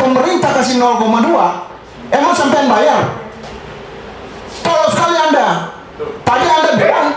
pemerintah kasih 0,2, emang sampean bayar? Kalau sekali Anda, tadi Anda bilang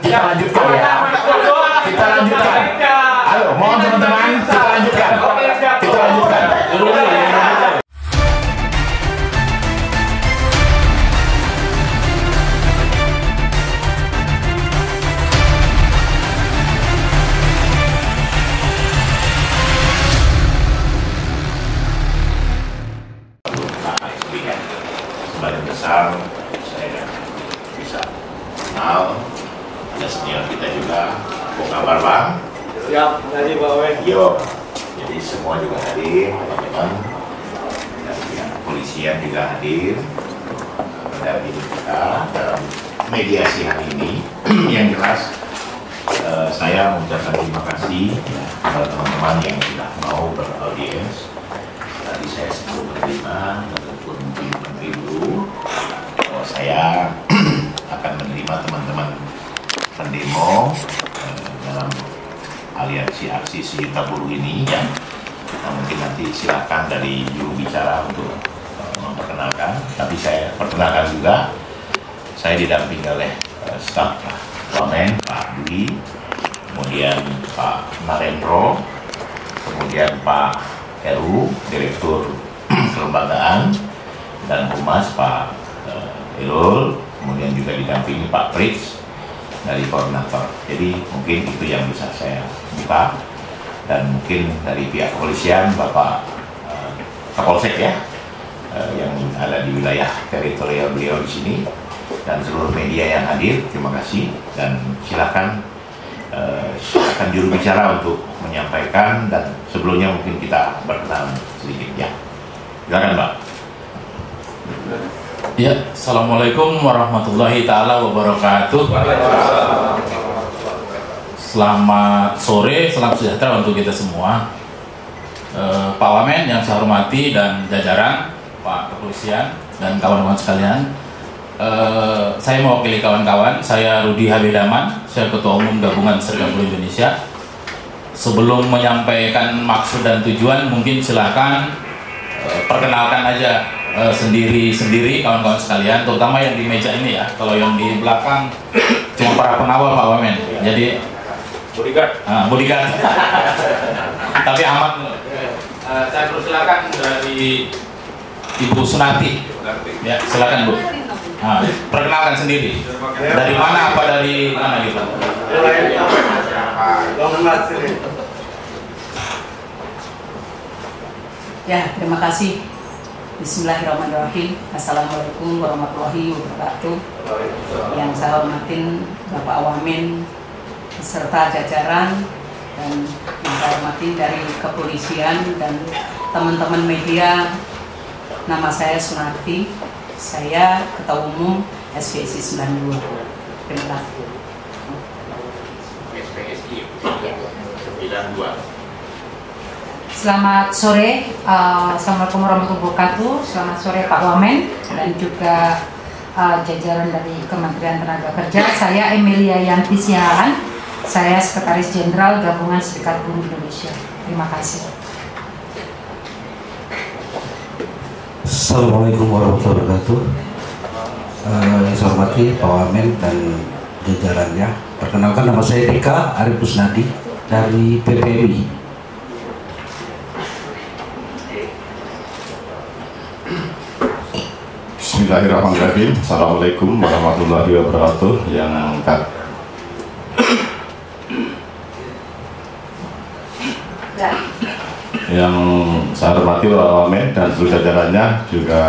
kita lanjutkan ya. Kita lanjutkan. Ayo, mohon teman-teman, kita lanjutkan. Kita lanjutkan. Sebagian besar saya bisa kenal. Ada senior kita juga. Apa kabar Bang? Siap, tadi Pak Wen. Yo, jadi semua juga hadir, teman-teman. Dan pihak kepolisian juga hadir dari kita dalam mediasi hari ini. Yang jelas saya mengucapkan terima kasih ya, kepada teman-teman yang sudah mau beraudiens. Tadi saya sebelum menerima ataupun menteri dulu, bahwa saya akan menerima teman-teman pendemo dalam aliansi aksi sejuta buruh ini ya. Nah, mungkin nanti silakan dari juru bicara untuk memperkenalkan, tapi saya perkenalkan juga, saya didampingi oleh staf Wamen, Pak Dwi, kemudian Pak Narendro, kemudian Pak Heru, Direktur Kelembagaan, dan Humas Pak Irul, kemudian juga didampingi Pak Fritz dari koordinator. Jadi mungkin itu yang bisa saya buka, dan mungkin dari pihak kepolisian Bapak Kapolsek ya, yang ada di wilayah teritorial beliau di sini, dan seluruh media yang hadir, terima kasih, dan silakan juru bicara untuk menyampaikan, dan sebelumnya mungkin kita berkenalan sedikit ya. Silakan Pak. Ya, Assalamualaikum warahmatullahi ta'ala wabarakatuh. Selamat sore, salam sejahtera untuk kita semua. Pak Wamen yang saya hormati dan jajaran, Pak Kepolisian dan kawan-kawan sekalian. Saya mewakili kawan-kawan, saya Rudi Habidaman, saya Ketua Umum Gabungan Serikat Buruh Indonesia. Sebelum menyampaikan maksud dan tujuan, mungkin silakan perkenalkan aja sendiri-sendiri kawan-kawan sekalian, terutama yang di meja ini ya. Kalau yang di belakang cuma para pengawal Pak Wamen, jadi bodyguard. Tapi aman. Saya persilakan dari Ibu Sunati. Ya, silakan Bu. Perkenalkan sendiri. Dari mana, apa dari mana gitu? Ya, terima kasih. Bismillahirrahmanirrahim. Assalamualaikum warahmatullahi wabarakatuh. Yang saya hormatin Bapak Wamen beserta jajaran, dan yang saya hormati dari kepolisian dan teman-teman media. Nama saya Sunati, saya Ketua Umum SPSI 92. Terima kasih. SPSI 92. Selamat sore, Assalamualaikum warahmatullahi wabarakatuh. Selamat sore Pak Wamen dan juga jajaran dari Kementerian Tenaga Kerja. Saya Emilia Yanti Siahaan, Saya Sekretaris Jenderal Gabungan Serikat Buruh Indonesia. Terima kasih. Assalamualaikum warahmatullahi wabarakatuh. Yang saya hormati Pak Wamen dan jajarannya. Perkenalkan, nama saya Dika Arif Kusnadi dari PPMI. Bismillahirrahmanirrahim. Assalamualaikum warahmatullahi wabarakatuh. Yang angkat. Yang saya hormati Pak Wamen dan seluruh jajarannya, juga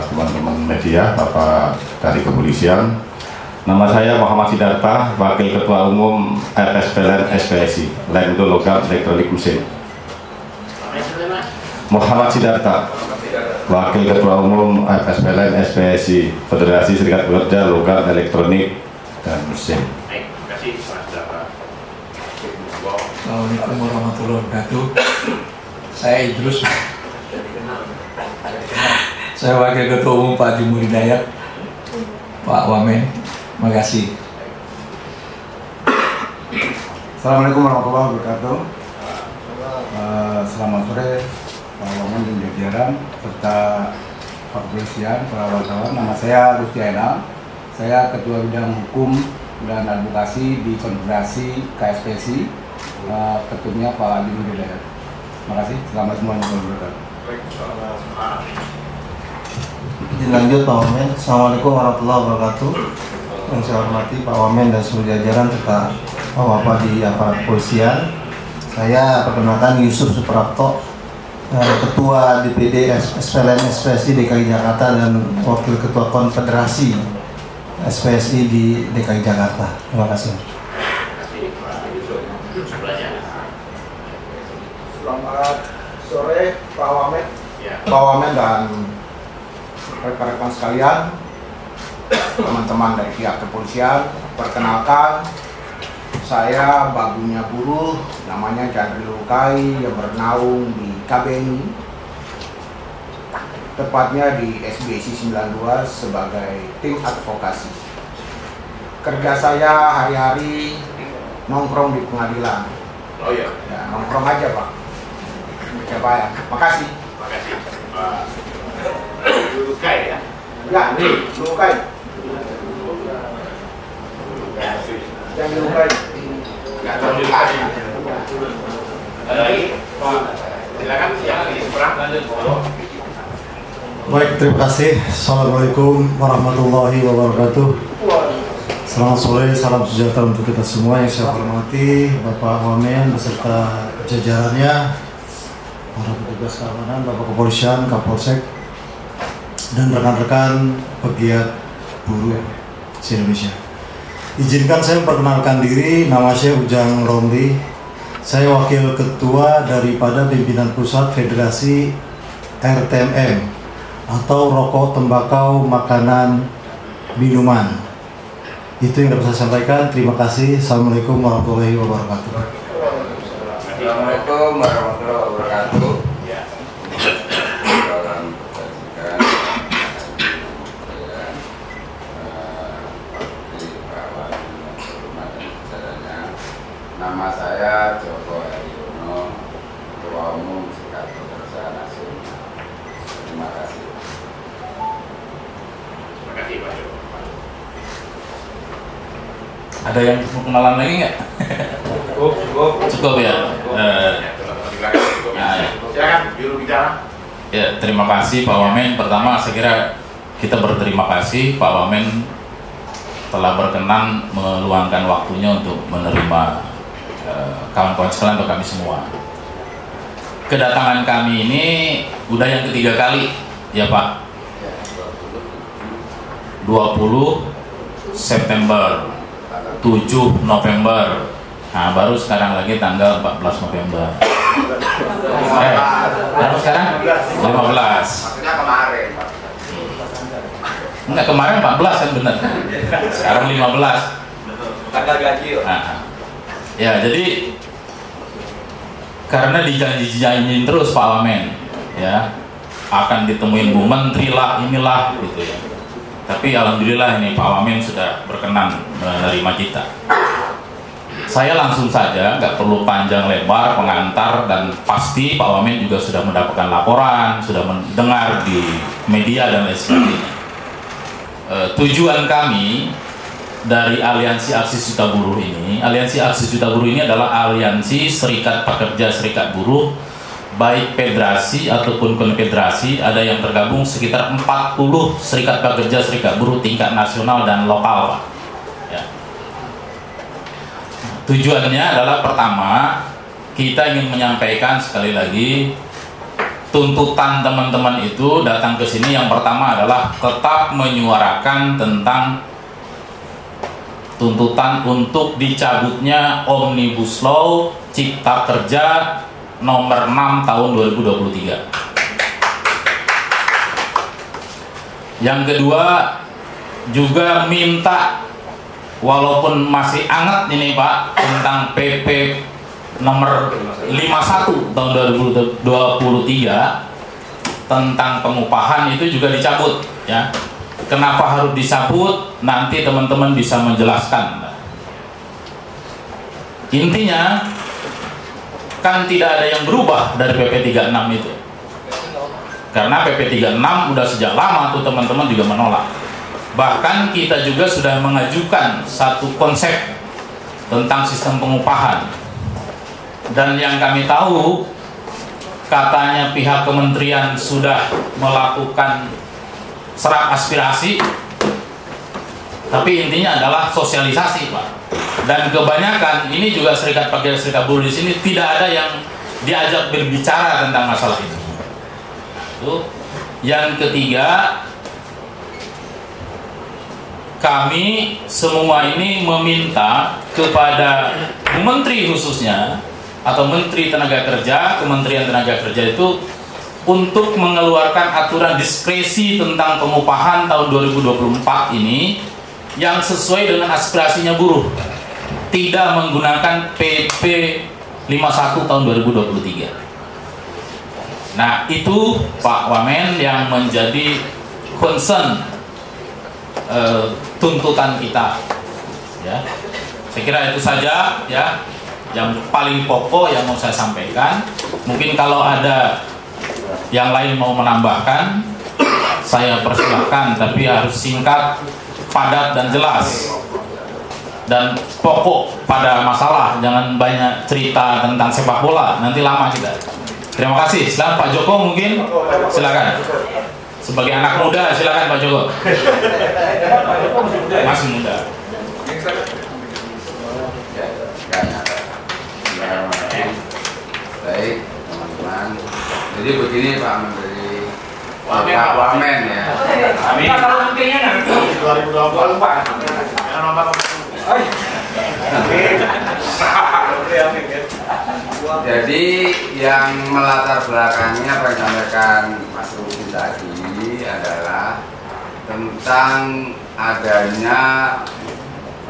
teman-teman media, Bapak dari kepolisian. Nama saya Muhammad Sidarta, Wakil Ketua Umum FSPLN SPSI, lain itu logam elektronik mesin. Muhammad Sidarta, Wakil Ketua Umum FSPLN SPSI, Federasi Serikat Pekerja Logam Elektronik dan Mesin. Assalamualaikum warahmatullahi wabarakatuh. Saya Idrus. Saya Wakil Ketua Umum Pak Jumur Hidayat. Pak Wamen, terima kasih. Assalamualaikum warahmatullahi wabarakatuh. Selamat sore Pak Wamen dan jajaran serta Pak Kepolisian, para wartawan. Nama saya Rusti Ainal. Saya Ketua Bidang Hukum dan Advokasi di Konfederasi KSPSI. Ketumnya Pak Jumur Hidayat. Terima kasih. Selamat warahmatullahi wabarakatuh. Dilanjut Pak Wamen. Assalamualaikum warahmatullahi wabarakatuh. Yang saya hormati Pak Wamen dan seluruh jajaran serta Bapak di aparat kepolisian. Saya perkenalkan Yusuf Suprapto, Ketua DPD SPLN SPSI DKI Jakarta dan Wakil Ketua Konfederasi SPSI di DKI Jakarta. Terima kasih. Selamat sore Pak Wamen, Pak Wamen dan rekan-rekan sekalian, teman-teman dari pihak kepolisian. Perkenalkan, saya babunya buruh, namanya Jadri Lukai, yang bernaung di KBNI, tepatnya di SBSI 92 sebagai tim advokasi. Kerja saya hari-hari nongkrong di pengadilan. Oh iya. Ya, nongkrong aja Pak. Coba ya. Makasih. Makasih. Lukai ya. Ya, nih, Lukai. Yang dilukai. Nggak tahu dilukai. Ada lagi? Silakan silakan diserang. Baik, terima kasih. Assalamualaikum warahmatullahi wabarakatuh. Selamat sore, salam sejahtera untuk kita semua. Yang saya hormati Bapak Wamen beserta jajarannya, para petugas keamanan, Bapak Kepolisian, Kapolsek, dan rekan-rekan pegiat buruh se-Indonesia. Izinkan saya memperkenalkan diri, nama saya Ujang Romli. Saya Wakil Ketua daripada Pimpinan Pusat Federasi RTMM atau Rokok, Tembakau, Makanan, Minuman. Itu yang dapat saya sampaikan. Terima kasih. Assalamualaikum warahmatullahi wabarakatuh. Assalamualaikum warahmatullahi wabarakatuh. Nama saya Joko Haryono, Ketua Umum Serikat Pekerja Nasional. Terima kasih. Terima kasih Pak Joko. Ada yang mau kenalan lagi nggak? Cukup ya. Silakan juru bicara. Ya, terima kasih Pak Wamen. Pertama, saya kira kita berterima kasih Pak Wamen telah berkenan meluangkan waktunya untuk menerima kawan-kawan sekalian atau kami semua. Kedatangan kami ini udah yang ketiga kali ya Pak. 20 September, 7 November, nah baru sekarang lagi tanggal 14 November. Baru sekarang 15. Maksudnya kemarin. Enggak, kemarin 14 kan benar. Sekarang 15. Tanggal gaji. Nah, ya jadi karena dijanji-janjiin terus Pak Wamen, ya akan ditemuin Bu Menteri lah, inilah gitu ya. Tapi alhamdulillah ini Pak Wamen sudah berkenan menerima kita. Saya langsung saja, nggak perlu panjang lebar pengantar, dan pasti Pak Wamen juga sudah mendapatkan laporan, sudah mendengar di media dan lain sebagainya. Tujuan kami dari Aliansi Aksi Juta Buruh ini, Aliansi Aksi Juta Buruh ini adalah aliansi serikat pekerja, serikat buruh, baik federasi ataupun konfederasi. Ada yang tergabung sekitar 40 serikat pekerja, serikat buruh tingkat nasional dan lokal, Pak. Ya. Tujuannya adalah pertama, kita ingin menyampaikan sekali lagi tuntutan teman-teman itu datang ke sini. Yang pertama adalah tetap menyuarakan tentang tuntutan untuk dicabutnya Omnibus Law Cipta Kerja nomor 6 tahun 2023. Yang kedua juga minta, walaupun masih hangat ini Pak, tentang PP nomor 51 tahun 2023 tentang pengupahan itu juga dicabut, ya. Kenapa harus dicabut? Nanti teman-teman bisa menjelaskan. Intinya kan tidak ada yang berubah dari PP 36 itu. Karena PP 36 udah sejak lama tuh teman-teman juga menolak. Bahkan kita juga sudah mengajukan satu konsep tentang sistem pengupahan. Dan yang kami tahu, katanya pihak kementerian sudah melakukan serap aspirasi, tapi intinya adalah sosialisasi, Pak. Dan kebanyakan ini juga serikat pekerja, serikat buruh di sini tidak ada yang diajak berbicara tentang masalah ini. Yang ketiga, kami semua ini meminta kepada Menteri khususnya atau Menteri Tenaga Kerja, Kementerian Tenaga Kerja itu untuk mengeluarkan aturan diskresi tentang pengupahan tahun 2024 ini yang sesuai dengan aspirasinya buruh, tidak menggunakan PP 51 tahun 2023. Nah, itu Pak Wamen yang menjadi concern tuntutan kita, ya. Saya kira itu saja, ya, yang paling pokok yang mau saya sampaikan. Mungkin kalau ada yang lain mau menambahkan, saya persilahkan, tapi harus singkat, padat dan jelas, dan pokok pada masalah. Jangan banyak cerita tentang sepak bola, nanti lama kita. Terima kasih. Silakan Pak Joko, mungkin silakan. Sebagai anak muda, silakan Pak Joko. Masih muda. Baik, teman-teman. Jadi begini Pak Menteri, Pak Wamen, ya. Amin. Kalau menterinya nanti 2024. Jangan nomor. Jadi yang melatar belakangnya apa yang disampaikan Mas Rudi tadi adalah tentang adanya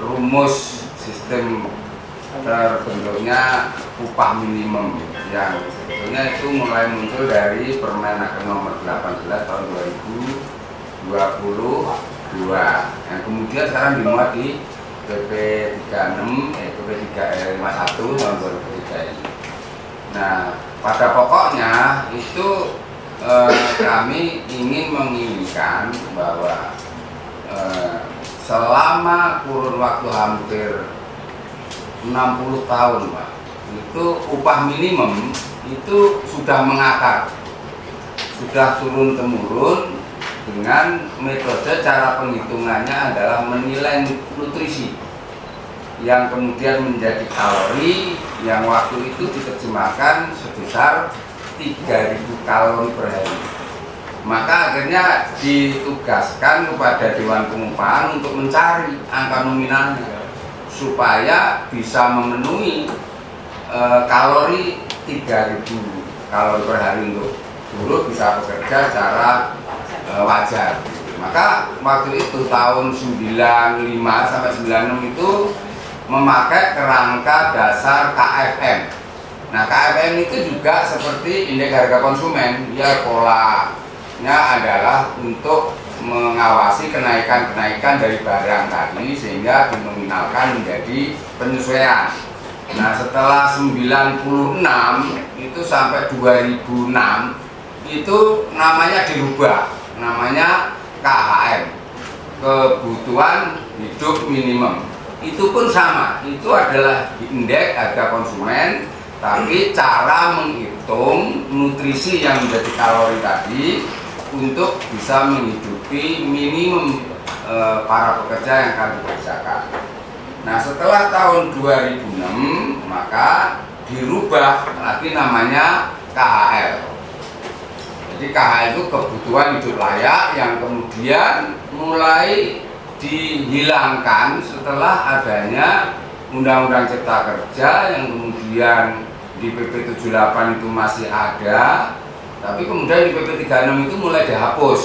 rumus sistem terbentuknya upah minimum yang sebetulnya itu mulai muncul dari Permenaker nomor 18 tahun 2022 yang kemudian sekarang dimuat di PP 36 PP 51 tahun 2003 ini. Nah, pada pokoknya itu kami ingin menginginkan bahwa selama kurun waktu hampir 60 tahun, Pak, itu upah minimum itu sudah mengakar, sudah turun-temurun dengan metode cara penghitungannya adalah menilai nutrisi yang kemudian menjadi kalori yang waktu itu diterjemahkan sebesar 3.000 kalori per hari. Maka akhirnya ditugaskan kepada Dewan Pengupahan untuk mencari angka nominalnya supaya bisa memenuhi kalori 3.000 kalori per hari untuk buruh bisa bekerja secara wajar. Maka waktu itu tahun 95 sampai 96 itu memakai kerangka dasar KFM. Nah, KFM itu juga seperti indeks harga konsumen, ya polanya adalah untuk mengawasi kenaikan-kenaikan dari barang tadi sehingga dinominalkan menjadi penyesuaian. Nah setelah 96 itu sampai 2006 itu namanya dirubah, namanya KHM, kebutuhan hidup minimum. Itu pun sama, itu adalah indeks harga konsumen, tapi cara menghitung nutrisi yang menjadi kalori tadi untuk bisa menghidupi minimum para pekerja yang akan dikerjakan. Nah setelah tahun 2006 maka dirubah lagi namanya KHL. Jadi KHL itu kebutuhan hidup layak yang kemudian mulai dihilangkan setelah adanya Undang-Undang Cipta Kerja yang kemudian di PP 78 itu masih ada, tapi kemudian di PP 36 itu mulai dihapus.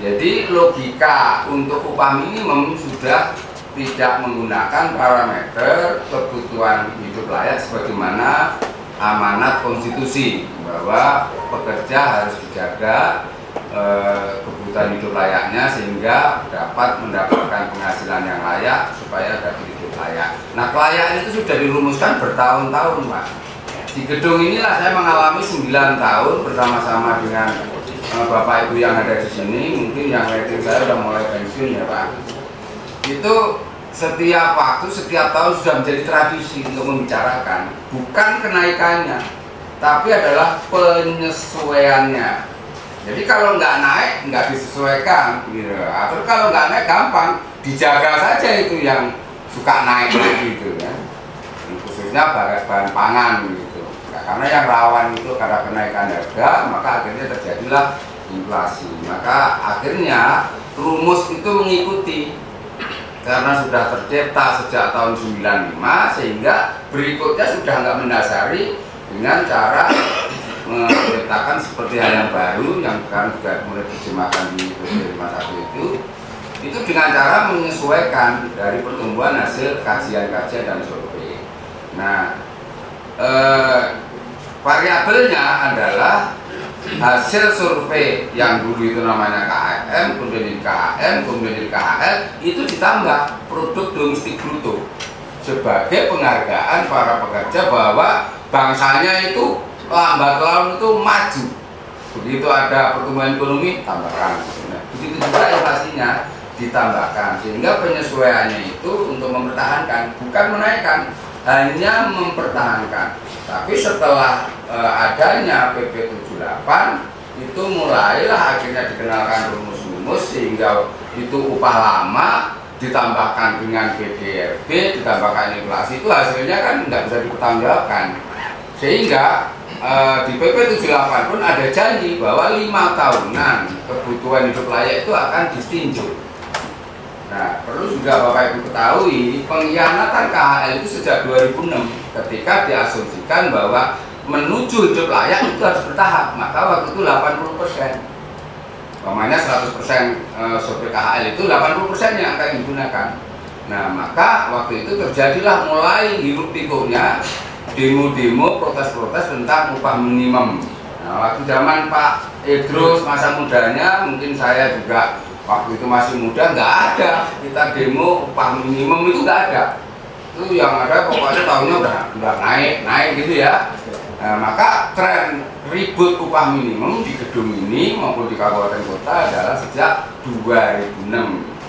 Jadi logika untuk upah minimum sudah tidak menggunakan parameter kebutuhan hidup layak sebagaimana amanat konstitusi bahwa pekerja harus dijaga kebutuhan hidup layaknya sehingga dapat mendapatkan penghasilan yang layak supaya dapat hidup layak. Nah kelayakan itu sudah dirumuskan bertahun-tahun Pak. Di gedung inilah saya mengalami 9 tahun bersama-sama dengan Bapak Ibu yang ada di sini. Mungkin yang rating saya sudah mulai pensiun ya Pak. Itu setiap waktu, setiap tahun sudah menjadi tradisi untuk membicarakan bukan kenaikannya, tapi adalah penyesuaiannya. Jadi kalau nggak naik, nggak disesuaikan, gitu. Atau kalau nggak naik gampang, dijaga saja itu yang suka naik gitu ya. Khususnya bahan pangan gitu. Nah, karena yang rawan itu karena kenaikan harga, maka akhirnya terjadilah inflasi. Maka akhirnya rumus itu mengikuti karena sudah tercipta sejak tahun 95 sehingga berikutnya sudah nggak mendasari dengan cara menciptakan seperti hal yang baru yang sekarang juga mulai diterjemahkan di PP 51 itu dengan cara menyesuaikan dari pertumbuhan hasil kajian-kajian dan survei. Nah variabelnya adalah hasil survei yang dulu itu namanya KHM, kemudian jadi KHM, kemudian jadi KHL, itu ditambah produk domestik bruto sebagai penghargaan para pekerja bahwa bangsanya itu lambat laun itu maju. Begitu ada pertumbuhan ekonomi tambahkan, begitu juga inflasinya ditambahkan, sehingga penyesuaiannya itu untuk mempertahankan, bukan menaikkan, hanya mempertahankan. Tapi setelah adanya PP 78 itu mulailah akhirnya dikenalkan rumus-rumus sehingga itu upah lama ditambahkan dengan PDRB ditambahkan inflasi itu hasilnya kan nggak bisa dipertanggungjawabkan. Sehingga di PP 78 pun ada janji bahwa 5 tahunan kebutuhan hidup layak itu akan ditinjau. Nah, perlu juga Bapak Ibu ketahui pengkhianatan KHL itu sejak 2006 ketika diasumsikan bahwa menuju hidup layak itu harus bertahap. Maka waktu itu 80%. Pokoknya 100% survei KHL itu 80% yang akan digunakan. Nah, maka waktu itu terjadilah mulai hiruk pikuknya demo-demo, protes-protes tentang upah minimum. Nah, waktu zaman Pak Idrus masa mudanya, mungkin saya juga waktu itu masih muda, nggak ada kita demo upah minimum itu nggak ada. Itu yang ada pokoknya tahunnya udah naik gitu ya. Nah, maka tren ribut upah minimum di gedung ini maupun di kabupaten kota adalah sejak 2006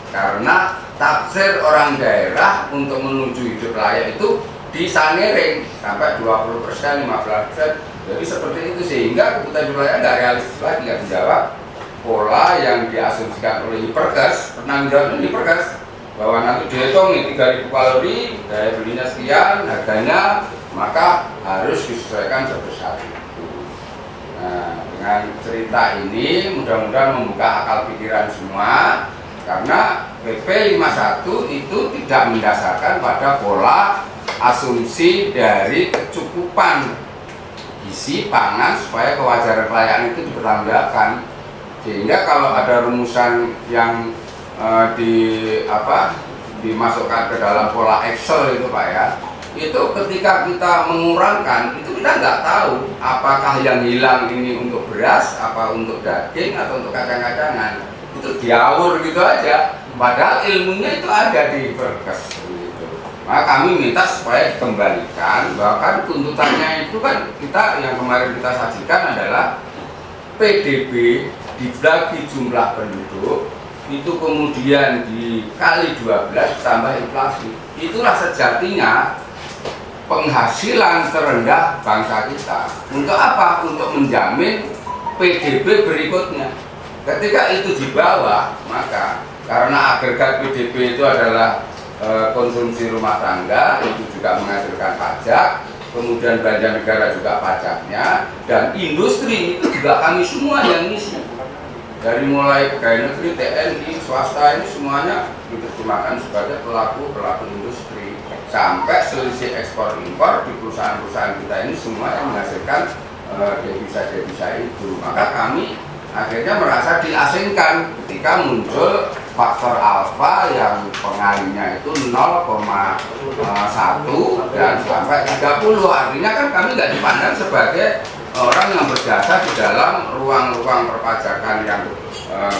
karena tafsir orang daerah untuk menuju hidup layak itu disaniring sampai 20%, 15%. Jadi seperti itu sehingga kebutuhan hidup layak nggak realistis lagi, nggak dijawab pola yang diasumsikan oleh Hipergas. Pernah menjawabnya Hipergas bahwa nanti dihitung nih 3.000 kalori, daya belinya sekian, harganya maka harus disesuaikan sebesar itu. Nah, dengan cerita ini mudah-mudahan membuka akal pikiran semua karena PP 51 itu tidak mendasarkan pada pola asumsi dari kecukupan gizi pangan supaya kewajaran kelayakan itu dipertanggungjawabkan. Sehingga kalau ada rumusan yang dimasukkan ke dalam pola Excel itu Pak ya, itu ketika kita mengurangkan itu kita nggak tahu apakah yang hilang ini untuk beras, apa untuk daging atau untuk kacang-kacangan, itu diawur gitu aja. Padahal ilmunya itu ada di Hipergas gitu. Maka kami minta supaya dikembalikan, bahkan tuntutannya itu kan kita yang kemarin kita sajikan adalah PDB dibagi jumlah penduduk itu kemudian dikali 12 tambah inflasi. Itulah sejatinya penghasilan terendah bangsa kita. Untuk apa? Untuk menjamin PDB berikutnya. Ketika itu di bawah, maka karena agregat PDB itu adalah konsumsi rumah tangga, itu juga menghasilkan pajak, kemudian belanja negara juga pajaknya, dan industri itu juga kami semua yang ngisi. Dari mulai pegawai negeri, TNI, swasta ini semuanya diterjemahkan sebagai pelaku industri. Sampai selisih ekspor impor di perusahaan-perusahaan kita ini semua yang menghasilkan devisa-devisa itu. Maka kami akhirnya merasa diasingkan ketika muncul faktor alfa yang pengalinya itu 0,1 dan sampai 30. Artinya kan kami nggak dipandang sebagai orang yang berjasa di dalam ruang-ruang perpajakan yang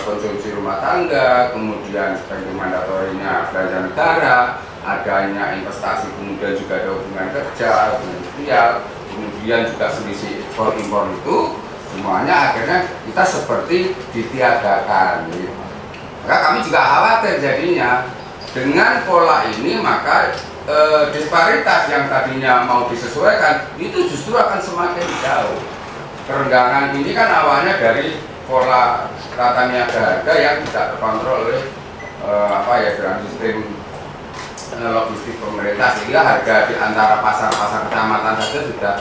konsumsi rumah tangga, kemudian spending mandatorinya belanja negara, adanya investasi, kemudian juga ada hubungan kerja, industrial, kemudian juga selisih ekspor impor itu semuanya akhirnya kita seperti ditiadakan. Maka kami juga khawatir jadinya dengan pola ini, maka disparitas yang tadinya mau disesuaikan itu justru akan semakin jauh. Kerenggangan ini kan awalnya dari pola tata niaga harga yang tidak terkontrol oleh dalam sistem logistik pemerintah, sehingga harga di antara pasar-pasar kecamatan saja sudah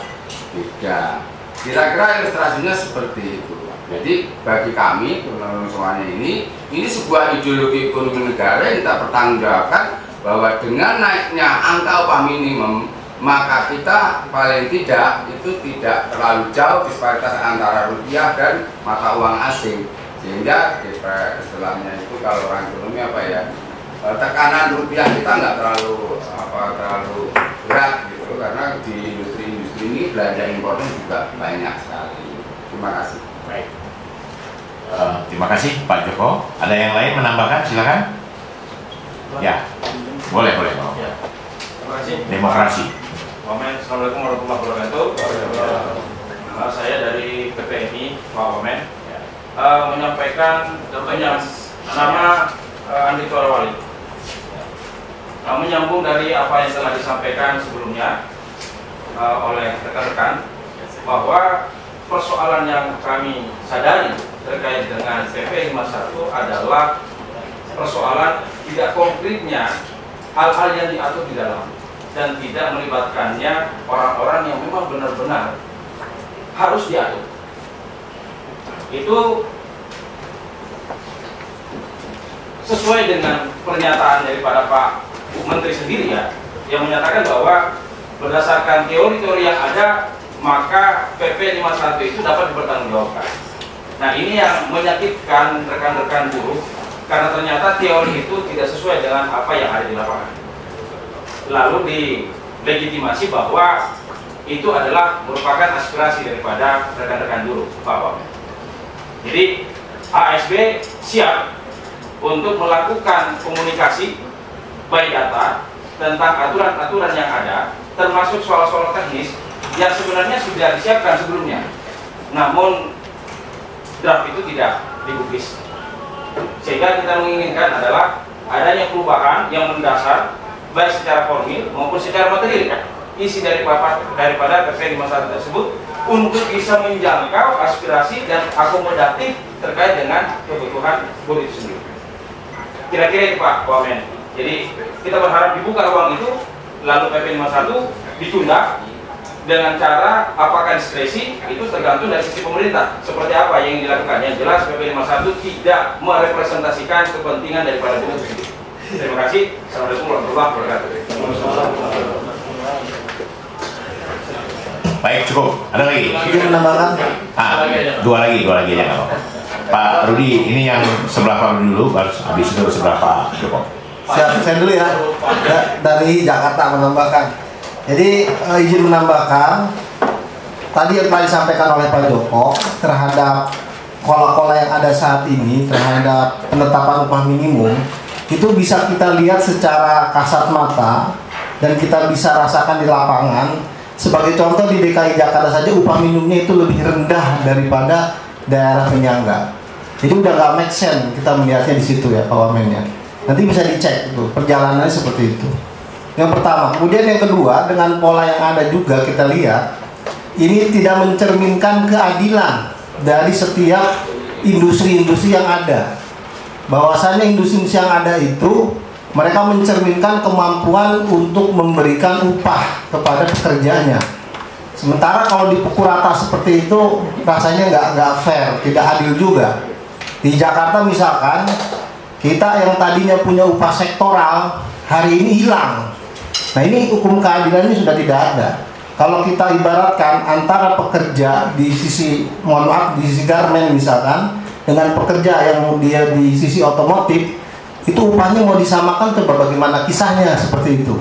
beda. Kira-kira ilustrasinya seperti itu. Jadi bagi kami teman-teman semuanya ini sebuah ideologi ekonomi negara yang kita pertanggungjawabkan bahwa dengan naiknya angka upah minimum, maka kita paling tidak itu tidak terlalu jauh disparitas antara rupiah dan mata uang asing, sehingga istilahnya itu kalau orang ekonomi tekanan rupiah kita nggak terlalu berat gitu, karena di industri ini belanja impornya juga banyak sekali. Terima kasih. Baik. Terima kasih Pak Joko. Ada yang lain menambahkan? Silakan. Ya, boleh. Ya. Terima kasih. Demokrasi. Wamen, Assalamualaikum warahmatullahi wabarakatuh. Saya dari PPMI, Pak Wamen, menyampaikan nama Andi Torawali. Menyambung dari apa yang telah disampaikan sebelumnya oleh rekan-rekan, bahwa persoalan yang kami sadari terkait dengan PP 51 adalah persoalan tidak konkretnya hal-hal yang diatur di dalam dan tidak melibatkannya orang-orang yang memang benar-benar harus diatur. Itu sesuai dengan pernyataan daripada Pak Menteri sendiri yang menyatakan bahwa berdasarkan teori-teori yang ada, maka PP 51 itu dapat dipertanggungjawabkan. Nah, ini yang menyakitkan rekan-rekan buruh, karena ternyata teori itu tidak sesuai dengan apa yang ada di lapangan. Lalu dilegitimasi bahwa itu adalah merupakan aspirasi daripada rekan-rekan buruh, Pak Wamen. Jadi ASB siap untuk melakukan komunikasi by data tentang aturan-aturan yang ada, termasuk soal-soal teknis yang sebenarnya sudah disiapkan sebelumnya, namun draft itu tidak digubris. Sehingga kita menginginkan adalah adanya perubahan yang mendasar, baik secara formil maupun secara material, isi daripada PP 51 tersebut, untuk bisa menjangkau aspirasi dan akomodatif terkait dengan kebutuhan buruh itu sendiri. Kira-kira itu Pak Wamen. Jadi kita berharap dibuka ruang itu, lalu PP 51 ditunda dengan cara apakah diskresi, itu tergantung dari sisi pemerintah seperti apa yang dilakukan. Yang jelas PP 51 tidak merepresentasikan kepentingan daripada buruh itu. Terima kasih. Assalamualaikum warahmatullahi wabarakatuh. Baik, cukup. Ada lagi? Ingin menambahkan? Dua lagi aja nggak apa-apa. Pak Rudi, ini yang sebelah Pak Rudi dulu, habis itu sebelah Pak Joko. Siap, saya dulu ya. Dari Jakarta menambahkan. Jadi izin menambahkan, tadi yang telah disampaikan oleh Pak Joko terhadap pola-pola yang ada saat ini terhadap penetapan upah minimum, itu bisa kita lihat secara kasat mata dan kita bisa rasakan di lapangan. Sebagai contoh di DKI Jakarta saja upah minimumnya itu lebih rendah daripada daerah penyangga. Jadi udah nggak make sense kita melihatnya di situ ya Pak Wamennya. Nanti bisa dicek itu perjalanannya seperti itu. Yang pertama, kemudian yang kedua, dengan pola yang ada juga kita lihat ini tidak mencerminkan keadilan dari setiap industri-industri yang ada. Bahwasannya industri yang ada itu mereka mencerminkan kemampuan untuk memberikan upah kepada pekerjanya. Sementara kalau dipukul rata seperti itu rasanya nggak fair, tidak adil juga. Di Jakarta misalkan kita yang tadinya punya upah sektoral hari ini hilang. Nah ini hukum keadilannya sudah tidak ada. Kalau kita ibaratkan antara pekerja di sisi, mohon maaf, di sisi garmen misalkan dengan pekerja yang dia di sisi otomotif, itu upahnya mau disamakan coba bagaimana kisahnya seperti itu.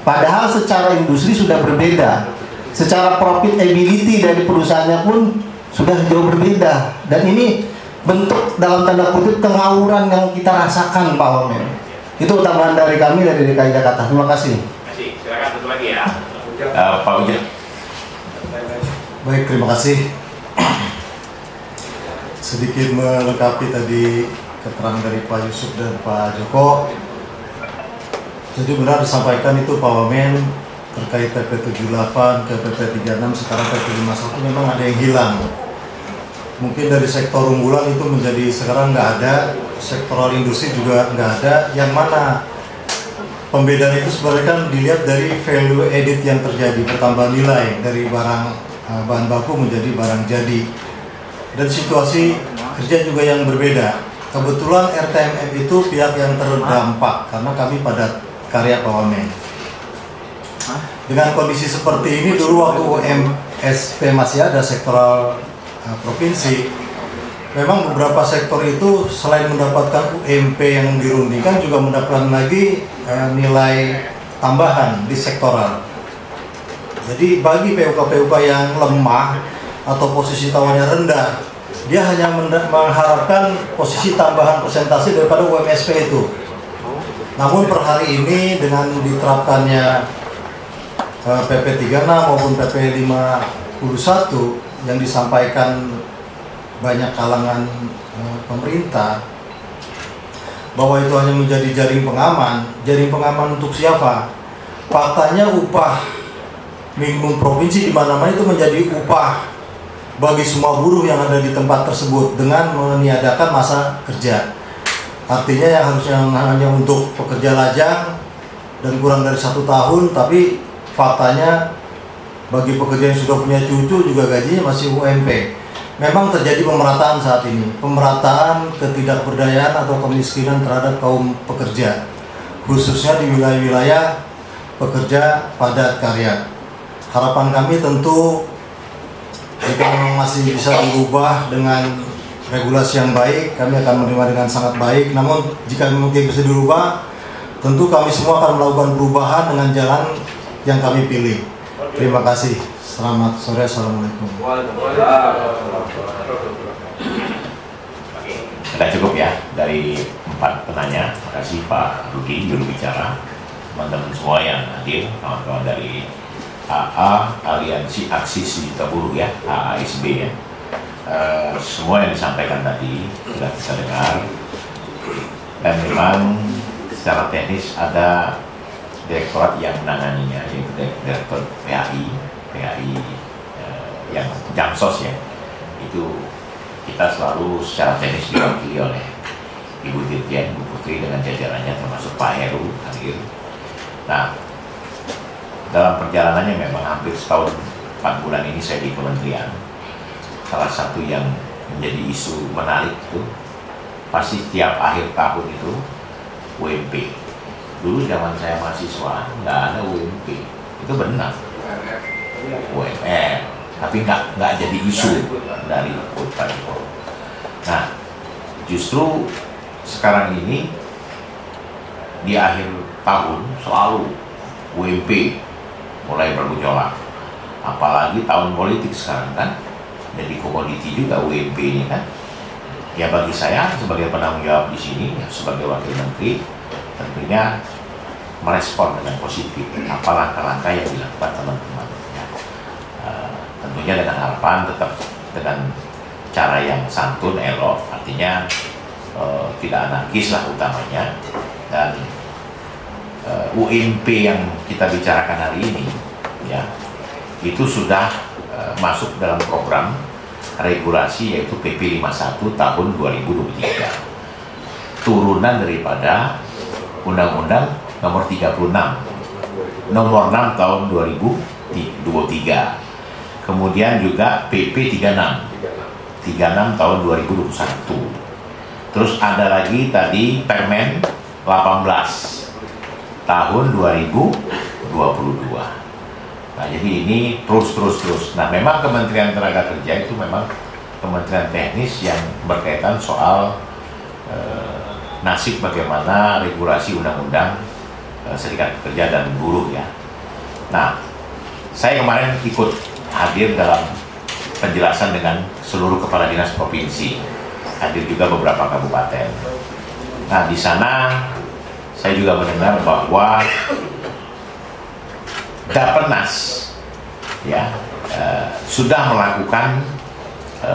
Padahal secara industri sudah berbeda, secara profitability dari perusahaannya pun sudah jauh berbeda. Dan ini bentuk dalam tanda kutip kengawuran yang kita rasakan Pak Wamen. Itu tambahan dari kami dari DKI Jakarta. Terima kasih. Silakan satu lagi ya. Pak Ujang. Baik, terima kasih. Sedikit melengkapi tadi keterangan dari Pak Yusuf dan Pak Joko. Jadi benar disampaikan itu Pak Wamen terkait PP 78 ke PP 36 sekarang PP 51 memang ada yang hilang. Mungkin dari sektor unggulan itu menjadi sekarang nggak ada, sektoral industri juga nggak ada. Yang mana pembedaan itu sebenarnya kan dilihat dari value added yang terjadi, pertambahan nilai dari barang bahan baku menjadi barang jadi. Dan situasi kerja juga yang berbeda. Kebetulan RTMF itu pihak yang terdampak karena kami padat karya Pak Wamen. Dengan kondisi seperti ini dulu waktu UMSP masih ada sektoral provinsi, memang beberapa sektor itu selain mendapatkan UMP yang dirundingkan juga mendapatkan lagi nilai tambahan di sektoral. Jadi bagi PUK-PUK yang lemah atau posisi tawarnya rendah, dia hanya mengharapkan posisi tambahan persentase daripada UMSP itu. Namun per hari ini dengan diterapkannya PP 36 maupun PP 51 yang disampaikan banyak kalangan pemerintah bahwa itu hanya menjadi jaring pengaman untuk siapa? Faktanya upah minimum provinsi di mana-mana itu menjadi upah bagi semua buruh yang ada di tempat tersebut dengan meniadakan masa kerja. Artinya yang harusnya hanya untuk pekerja lajang dan kurang dari 1 tahun, tapi faktanya bagi pekerja yang sudah punya cucu juga gajinya masih UMP. Memang terjadi pemerataan saat ini, pemerataan ketidakberdayaan atau kemiskinan terhadap kaum pekerja, khususnya di wilayah-wilayah pekerja padat karya. Harapan kami tentu jika memang masih bisa dirubah dengan regulasi yang baik, kami akan menerima dengan sangat baik. Namun jika memang tidak bisa dirubah, tentu kami semua akan melakukan perubahan dengan jalan yang kami pilih. Terima kasih. Selamat sore. Assalamualaikum. Sudah cukup ya dari 4 penanya. Terima kasih Pak Ruki, juru bicara, teman-teman semua yang hadir, kawan-kawan dari AA, Aliansi Aksi Serikat Buruh ya, AASB ya. Semua yang disampaikan tadi sudah bisa dengar, dan memang secara teknis ada direktorat yang menanganinya, yaitu direktur PAI yang Jamsos ya. Itu kita selalu secara teknis diwakili oleh Ibu Dirjen, Bu Putri dengan jajarannya termasuk Pak Heru hadir. Nah, dalam perjalanannya memang hampir setahun 4 bulan ini saya di kementerian. Salah satu yang menjadi isu menarik itu pasti tiap akhir tahun itu UMP. Dulu zaman saya mahasiswa nggak ada UMP, itu benar. UMR, tapi nggak jadi isu dari Pak Jokowi. Nah, justru sekarang ini di akhir tahun selalu UMP mulai bergejolak, apalagi tahun politik sekarang kan, jadi komoditi juga UMP ini kan. Ya bagi saya sebagai penanggung jawab di sini, sebagai wakil menteri, tentunya merespon dengan positif apa langkah-langkah yang dilakukan teman-teman. Ya. Tentunya dengan harapan tetap dengan cara yang santun, elok, artinya tidak anarkis lah utamanya. Dan UMP yang kita bicarakan hari ini, ya, itu sudah masuk dalam program regulasi yaitu PP 51 tahun 2023, turunan daripada Undang-Undang nomor 36 nomor 6 tahun 2023, kemudian juga PP 36 tahun 2021, terus ada lagi tadi Permen 18 tahun 2022. Nah, jadi ini terus. Nah, memang Kementerian Tenaga Kerja itu memang kementerian teknis yang berkaitan soal nasib bagaimana regulasi undang-undang serikat pekerja dan buruh, ya. Nah, saya kemarin ikut hadir dalam penjelasan dengan seluruh kepala dinas provinsi, hadir juga beberapa kabupaten. Nah, di sana saya juga mendengar bahwa Dapenas, ya, sudah melakukan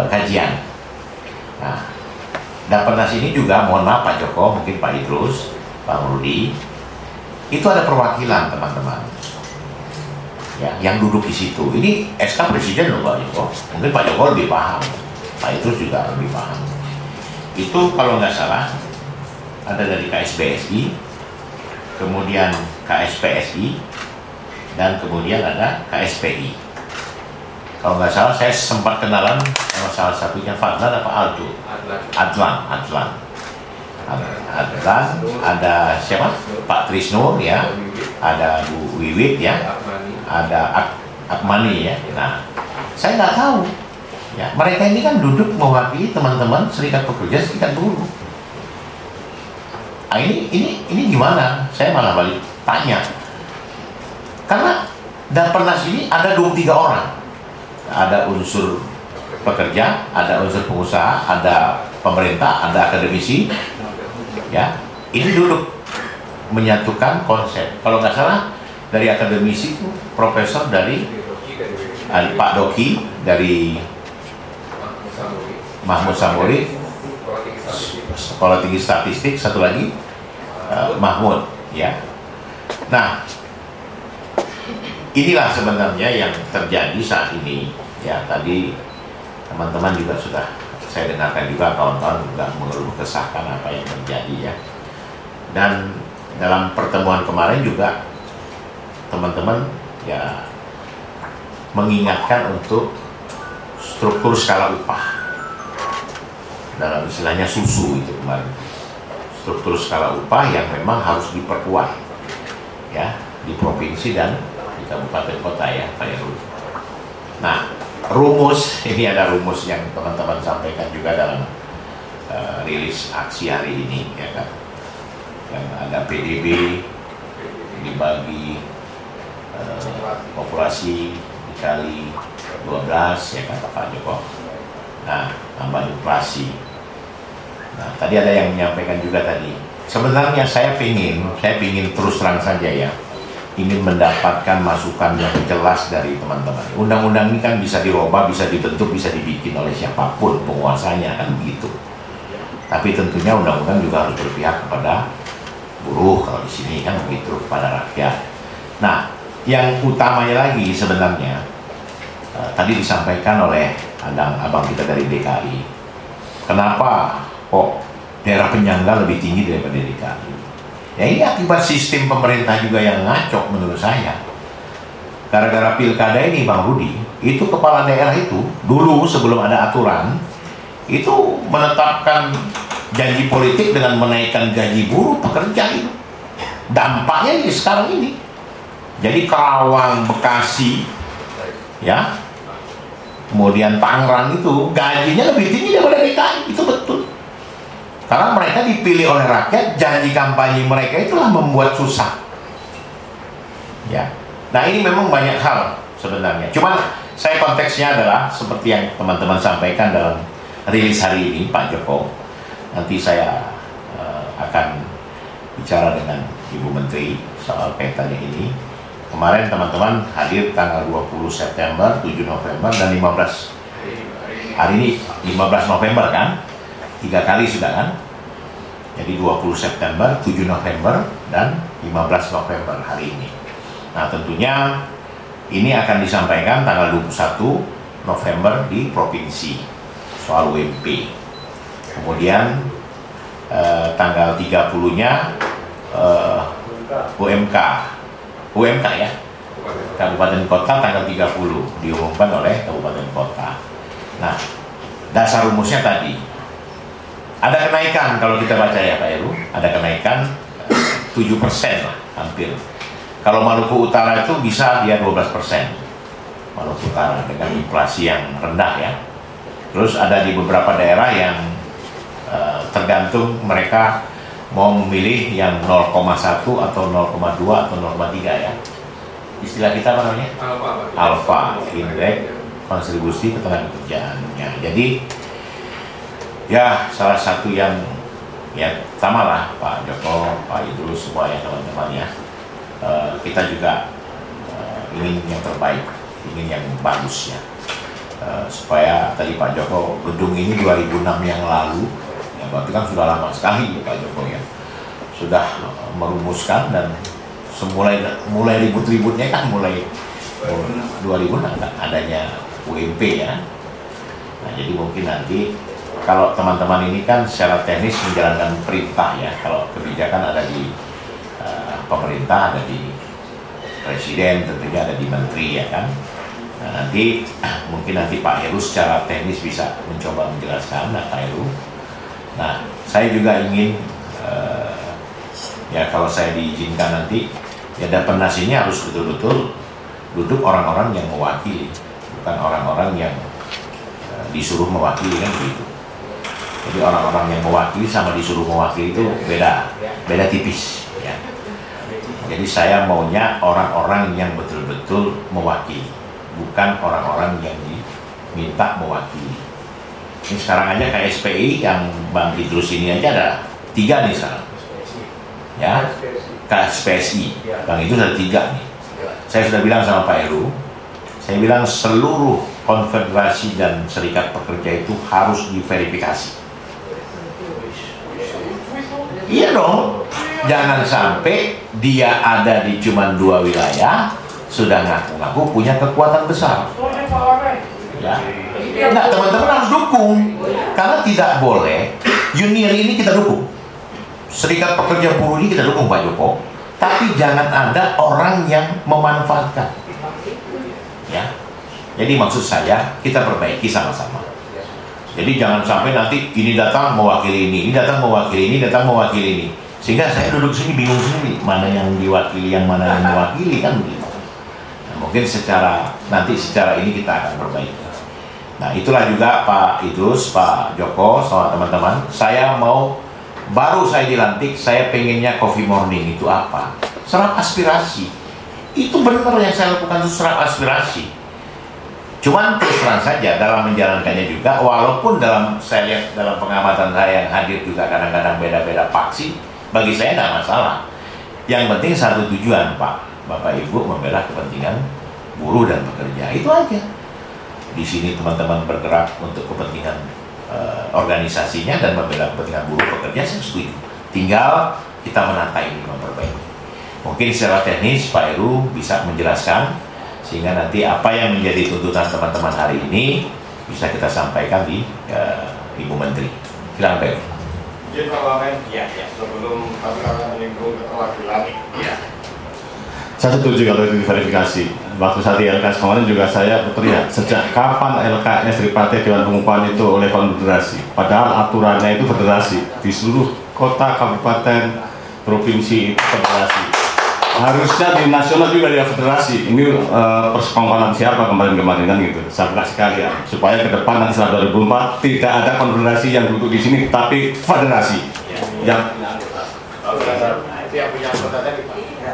kajian. Nah, Dapenas ini juga, mohon maaf Pak Joko, mungkin Pak Idrus, Pak Rudi, itu ada perwakilan teman-teman, ya, yang duduk di situ. Ini SK Presiden loh Pak Joko, mungkin Pak Joko lebih paham, Pak Idrus juga lebih paham. Itu kalau nggak salah ada dari KSBSI, kemudian KSPSI, dan kemudian ada KSPI. Kalau nggak salah saya sempat kenalan sama salah satunya Fadlan apa Aldo? Adlan. Ada siapa? Pak Trisno, ya. Ada Bu Wiwit, ya. Ada Akmani, ya. Nah, saya nggak tahu. Ya, mereka ini kan duduk mewakili teman-teman serikat pekerja, serikat buruh. Nah, ini gimana? Saya malah balik tanya. Karena Dapenas ini ada 23 orang. Ada unsur pekerja, ada unsur pengusaha, ada pemerintah, ada akademisi. Ya, ini duduk menyatukan konsep. Kalau nggak salah dari akademisi itu profesor dari Pak Doki dari Mahmud Samuri, Sekolah Tinggi Statistik, satu lagi Mahmud, ya. Nah, inilah sebenarnya yang terjadi saat ini, ya. Tadi teman-teman juga sudah saya dengarkan juga, kawan-kawan juga mengeluh kesahkan apa yang terjadi, ya. Dan dalam pertemuan kemarin juga teman-teman, ya, mengingatkan untuk struktur skala upah, dalam istilahnya susu itu kemarin, struktur skala upah yang memang harus diperkuat, ya, di provinsi dan kabupaten kota, ya, Pak Heru. Nah, rumus, ini ada rumus yang teman-teman sampaikan juga dalam rilis aksi hari ini, ya kan. Yang ada PDB dibagi populasi dikali 12, ya kan Pak Joko. Nah, tambah inflasi. Nah, tadi ada yang menyampaikan juga tadi. Sebenarnya saya pingin terus terang saja, ya, ingin mendapatkan masukan yang jelas dari teman-teman. Undang-undang ini kan bisa dirubah, bisa dibentuk, bisa dibikin oleh siapapun penguasanya, kan begitu. Tapi tentunya undang-undang juga harus berpihak kepada buruh, kalau di sini kan begitu, kepada rakyat. Nah, yang utamanya lagi sebenarnya tadi disampaikan oleh abang kita dari DKI. Kenapa kok daerah penyangga lebih tinggi daripada DKI? Ya, ini akibat sistem pemerintah juga yang ngacok menurut saya. Gara-gara pilkada ini, Bang Rudi, itu kepala daerah itu dulu sebelum ada aturan itu menetapkan janji politik dengan menaikkan gaji buruh pekerja itu. Dampaknya ini sekarang ini. Jadi Karawang, Bekasi, ya, kemudian Tangerang itu gajinya lebih tinggi daripada DKI, itu betul. Karena mereka dipilih oleh rakyat, janji kampanye mereka itulah membuat susah. Ya. Nah, ini memang banyak hal sebenarnya. Cuman saya konteksnya adalah seperti yang teman-teman sampaikan dalam rilis hari ini, Pak Joko. Nanti saya akan bicara dengan Ibu Menteri soal kaitannya ini. Kemarin teman-teman hadir tanggal 20 September, 7 November, dan 15 hari ini 15 November kan? 3 kali sudah kan? Jadi 20 September, 7 November, dan 15 November hari ini. Nah tentunya ini akan disampaikan tanggal 21 November di Provinsi soal UMP. Kemudian tanggal 30-nya UMK ya, Kabupaten Kota tanggal 30 diumumkan oleh Kabupaten Kota. Nah, dasar rumusnya tadi ada kenaikan kalau kita baca ya Pak Heru, ada kenaikan 7% lah hampir. Kalau Maluku Utara itu bisa dia 12%, Maluku Utara dengan inflasi yang rendah ya. Terus ada di beberapa daerah yang tergantung mereka mau memilih yang 0,1 atau 0,2 atau 0,3 ya. Istilah kita apa namanya? Alfa, indeks kontribusi ketenagakerjaannya. Jadi ya salah satu yang ya sama lah Pak Joko, Pak Idrus, semua ya teman-teman ya. Kita juga ingin yang terbaik, ingin yang bagus ya. Supaya tadi Pak Joko, gedung ini 2006 yang lalu, ya berarti kan sudah lama sekali ya Pak Joko ya, sudah merumuskan dan mulai ribut-ributnya kan mulai 2000 adanya UMP ya. Nah jadi mungkin nanti kalau teman-teman ini kan secara teknis menjalankan perintah ya, kalau kebijakan ada di pemerintah, ada di presiden, tentunya ada di menteri ya kan. Nah nanti mungkin nanti Pak Heru secara teknis bisa mencoba menjelaskan. Nah Pak Heru, nah saya juga ingin ya kalau saya diizinkan nanti ya Dapenas ini harus betul-betul duduk orang-orang yang mewakili, bukan orang-orang yang disuruh mewakili kan begitu. Jadi orang-orang yang mewakili sama disuruh mewakili itu beda tipis ya. Jadi saya maunya orang-orang yang betul-betul mewakili, bukan orang-orang yang diminta mewakili. Ini sekarang aja kayak SPI yang Bang Idrus ini aja ada 3 nih sekarang ya, KSPSI Bang itu ada 3 nih. Saya sudah bilang sama Pak Heru, saya bilang seluruh konfederasi dan serikat pekerja itu harus diverifikasi. Iya dong, jangan sampai dia ada di cuma 2 wilayah sudah ngaku-ngaku punya kekuatan besar ya. Enggak, teman-teman harus dukung, karena tidak boleh union ini kita dukung, serikat pekerja buruh ini kita dukung Pak Joko, tapi jangan ada orang yang memanfaatkan ya. Jadi maksud saya kita perbaiki sama-sama. Jadi jangan sampai nanti ini datang mewakili ini datang mewakili ini, datang mewakili ini, sehingga saya duduk sini bingung sendiri mana yang diwakili, yang mana yang mewakili kan begitu. Nah, mungkin nanti secara ini kita akan perbaiki. Nah itulah juga Pak Idrus, Pak Joko, sama teman-teman, saya mau baru saya dilantik, saya pengennya coffee morning itu apa? Serap aspirasi. Itu benar yang saya lakukan, itu serap aspirasi. Cuman terus terang saja dalam menjalankannya juga, walaupun saya lihat dalam pengamatan saya yang hadir juga kadang-kadang beda-beda faksi, bagi saya tidak masalah. Yang penting satu tujuan Pak, Bapak Ibu membela kepentingan buruh dan pekerja, itu aja. Di sini teman-teman bergerak untuk kepentingan organisasinya dan membela kepentingan buruh pekerja, saya setuju. Tinggal kita menata ini, memperbaiki. Mungkin secara teknis Pak Heru bisa menjelaskan, sehingga nanti apa yang menjadi tuntutan teman-teman hari ini bisa kita sampaikan di Ibu Menteri. Silakan Pak Heru. Izin Pak Wamen, ya, sebelum kami menyinggung keterwakilan, ya. Saya setuju kalau itu diverifikasi. Waktu saat di LKS kemarin juga saya berteriak, sejak kapan LKS dipakai Dewan Pengupahan itu oleh konfederasi? Padahal aturannya itu federasi, di seluruh kota, kabupaten, provinsi itu federasi. Harusnya di nasional juga ada federasi. Ini persekongkolan siapa kemarin-kemarin kan gitu. Saya kasih kalian supaya ke depan nanti setelah 2004 tidak ada konfederasi yang duduk di sini, tapi federasi. Yang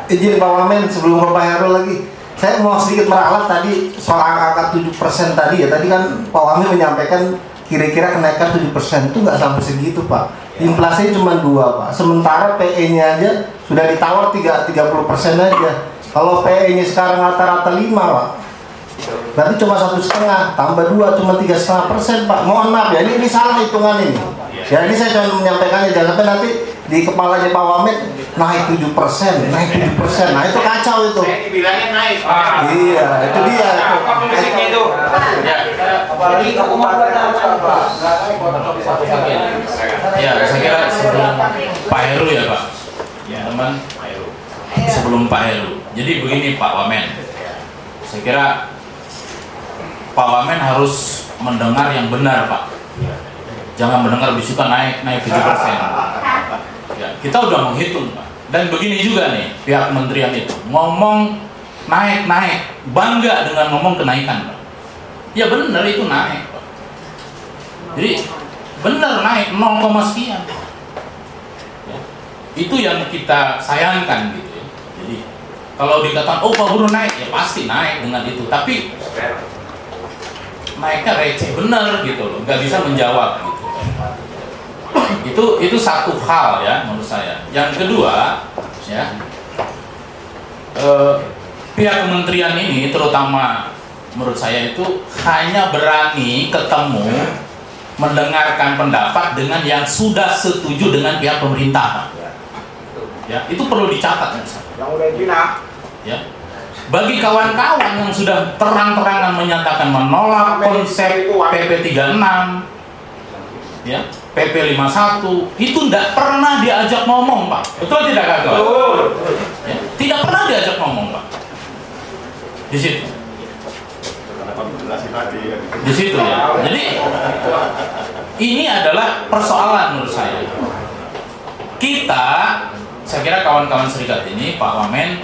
izin Pak Wamen sebelum ke Pak Heru lagi, saya mau sedikit meralat tadi soal angka 7% tadi ya. Tadi kan Pak Wamen menyampaikan kira-kira kenaikan 7% itu nggak sampai segitu Pak. Inflasi cuma 2 Pak. Sementara PE-nya aja sudah ditawar 30% aja. Kalau PE-nya sekarang rata-rata 5 Pak. Berarti cuma 1,5 tambah 2 cuma 3,5% Pak. Mohon maaf ya, ini salah hitungan ini. Ya ini saya cuma menyampaikannya, jangan sampai nanti di kepalanya Pak Wamen naik 7%, naik 7%. Nah itu kacau itu. Saya dibilangnya naik. Iya, itu dia. Apa pemisiknya itu? Apalagi ya, saya kira sebelum Pak Heru ya Pak, ya teman Pak Heru. Sebelum Pak Heru. Jadi begini Pak Wamen, saya kira Pak Wamen harus mendengar yang benar Pak. Jangan mendengar bisukan naik 7%. Ya, kita udah menghitung Pak. Dan begini juga nih pihak kementerian itu ngomong naik, bangga dengan ngomong kenaikan Pak. Ya benar itu naik Pak. Jadi benar naik 0, sekian. Ya, itu yang kita sayangkan gitu ya. Jadi kalau dikatakan oh Pak Guru naik, ya pasti naik dengan itu. Tapi naiknya receh benar gitu loh, nggak bisa menjawab gitu. Itu satu hal ya menurut saya. Yang kedua ya, pihak kementerian ini terutama menurut saya itu hanya berani ketemu mendengarkan pendapat dengan yang sudah setuju dengan pihak pemerintah. Ya, itu perlu dicatat yang udah jinak. Ya. Bagi kawan-kawan yang sudah terang-terangan menyatakan menolak konsep PP 36 ya, PP 51 itu tidak pernah diajak ngomong Pak. Betul tidak Kak? Betul. Ya, tidak pernah diajak ngomong Pak. Di situ. Di situ ya. Jadi ini adalah persoalan menurut saya. Saya kira kawan-kawan serikat ini Pak Wamen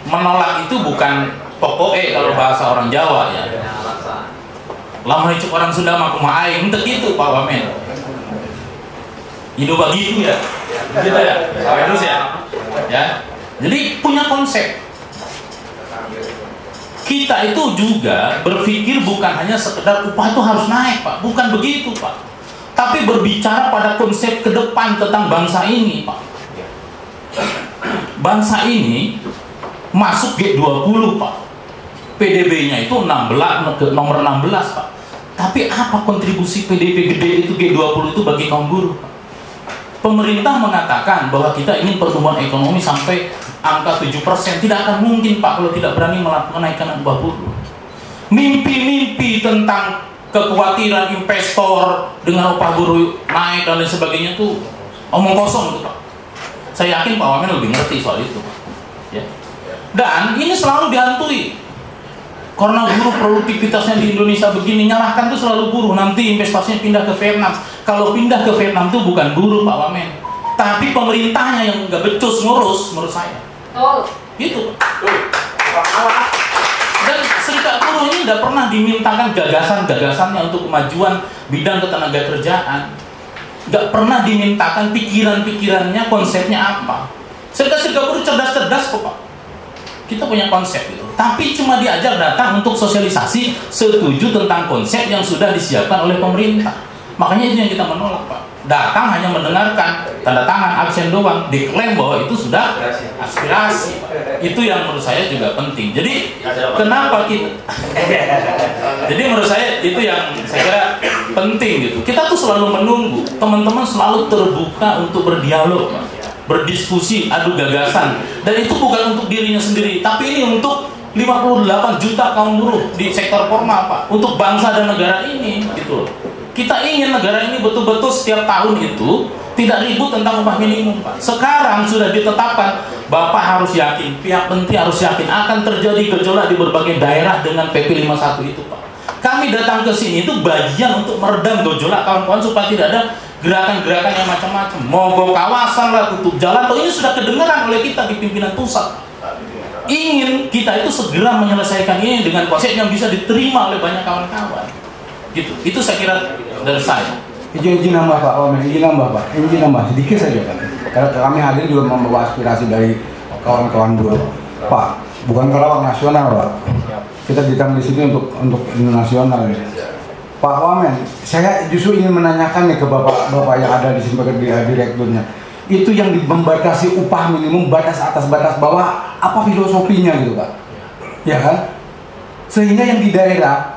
menolak itu bukan pokoknya kalau bahasa orang Jawa ya. Lama itu orang Sunda mah kumaha aing teu kitu Pak Wamen. Hidup begitu ya. Gitu ya. Terus ya. Ya. Jadi punya konsep. Kita itu juga berpikir bukan hanya sekedar upah itu harus naik Pak, bukan begitu Pak. Tapi berbicara pada konsep ke depan tentang bangsa ini Pak. Bangsa ini masuk G20 Pak, PDB-nya itu nomor 16 Pak. Tapi apa kontribusi PDB gede itu G20 itu bagi kaum buruh Pak? Pemerintah mengatakan bahwa kita ingin pertumbuhan ekonomi sampai angka 7%. Tidak akan mungkin Pak kalau tidak berani melakukan kenaikan upah buruh. Mimpi-mimpi tentang kekhawatiran investor dengan upah buruh naik dan lain sebagainya itu omong kosong itu Pak. Saya yakin Pak Wamen lebih ngerti soal itu Pak. Ya. Dan ini selalu dihantui karena buruh produktivitasnya di Indonesia begini, nyalahkan tuh selalu buruh, nanti investasinya pindah ke Vietnam. Kalau pindah ke Vietnam tuh bukan buruh Pak Wamen, tapi pemerintahnya yang nggak becus ngurus menurut saya. Gitu. Dan serikat buruh ini tidak pernah dimintakan gagasan-gagasannya untuk kemajuan bidang ketenagakerjaan, nggak pernah dimintakan pikiran-pikirannya, konsepnya apa. Serikat buruh cerdas-cerdas kok Pak. Kita punya konsep gitu, tapi cuma diajar datang untuk sosialisasi setuju tentang konsep yang sudah disiapkan oleh pemerintah. Makanya itu yang kita menolak Pak. Datang hanya mendengarkan, tanda tangan, absen doang, diklaim bahwa itu sudah aspirasi. Itu yang menurut saya juga penting. Jadi kenapa kita? Jadi menurut saya itu yang saya kira penting gitu. Kita tuh selalu menunggu, teman-teman selalu terbuka untuk berdialog Pak, berdiskusi, adu gagasan, dan itu bukan untuk dirinya sendiri, tapi ini untuk 58 juta kaum buruh di sektor formal Pak, untuk bangsa dan negara ini gitu. Kita ingin negara ini betul-betul setiap tahun itu tidak ribut tentang upah minimum Pak. Sekarang sudah ditetapkan, Bapak harus yakin, pihak menteri harus yakin akan terjadi gejolak di berbagai daerah dengan PP 51 itu Pak. Kami datang ke sini itu bagian untuk meredam gejolak kawan-kawan supaya tidak ada gerakan-gerakan yang macam-macam, mogok kawasan lah, tutup jalan. Tuh ini sudah kedengaran oleh kita di pimpinan pusat. Ingin kita itu segera menyelesaikan ini dengan konsep yang bisa diterima oleh banyak kawan-kawan. Gitu. Itu saya kira dari saya. Izin nambah Pak Wamen, izin nambah sedikit saja kan. Karena kami hadir juga membawa aspirasi dari kawan-kawan buruh. Pak, bukan kelawak nasional Pak. Kita datang di sini untuk nasional. Pak Wamen, saya justru ingin menanyakan nih ke bapak-bapak yang ada di sini sebagai direkturnya. Itu yang membatasi upah minimum, batas atas batas bawah, apa filosofinya gitu Pak? Ya kan? Sehingga yang di daerah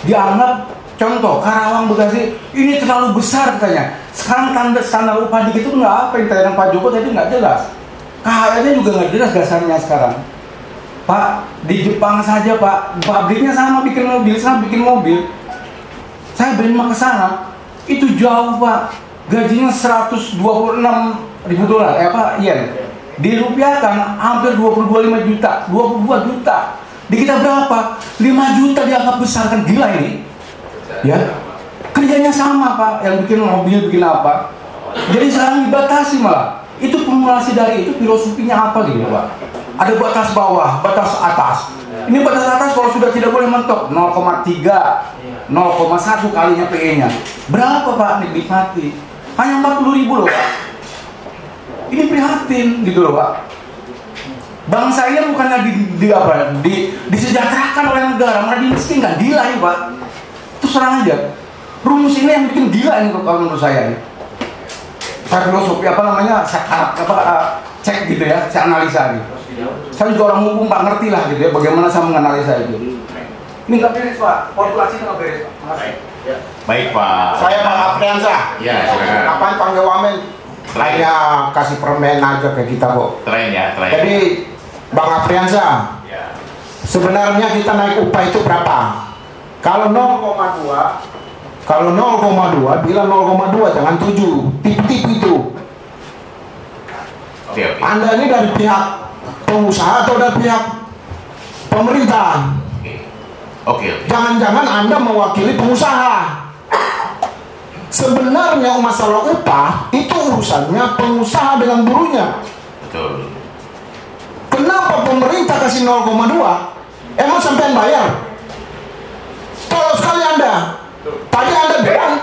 dianggap, contoh Karawang, Bekasi, ini terlalu besar katanya. Sekarang standar upah dikit itu nggak apa yang Pak Joko tadi nggak jelas. KHL-nya juga nggak jelas dasarnya sekarang. Pak, di Jepang saja Pak, pabriknya sama bikin mobil, sama bikin mobil. Saya beli ke sana, itu jauh Pak. Gajinya 126.000 dolar, yen. Dirupiahkan hampir 22 juta. Di kita berapa? 5 juta dianggap besar, kan gila ini. Ya. Kerjanya sama Pak, yang bikin mobil, bikin apa. Jadi sekarang dibatasi malah. Itu formulasi dari itu, filosofinya apa gitu Pak? Ada batas bawah, batas atas. Ini batas atas kalau sudah tidak boleh mentok 0,3, 0,1 kalinya PE-nya. Berapa Pak nikmati? Hanya 40.000 loh Pak. Ini prihatin gitu loh Pak. Bangsa ini bukannya disejahterakan oleh negara, malah dimiskinkan, gila ini Pak. Terus terang aja. Rumus ini yang bikin gila ini kalau menurut saya. Saya filosofi saya cek gitu ya, saya analisa gitu. Saya juga orang hukum Pak, ngerti lah gitu ya bagaimana saya menganalisa itu. Ini nggak beres Pak, formulasi nggak beres Pak. Makasih. Baik Pak. Saya Pak Afriansyah. Ya, silakan. Kapan panggil Wamen? Lainnya kasih permen aja ke kita kok. Tren ya, tren. Jadi Bang Afriansyah, sebenarnya kita naik upah itu berapa? Kalau 0,2, bilang 0,2 jangan 7, tip-tip itu. Oke. Anda ini dari pihak pengusaha atau dari pihak pemerintah? Oke. Jangan-jangan Anda mewakili pengusaha. Sebenarnya masalah upah itu urusannya pengusaha dengan buruhnya. Betul. Kenapa pemerintah kasih 0,2? Emang sampean bayar? Tolong sekali Anda. Tadi Anda bilang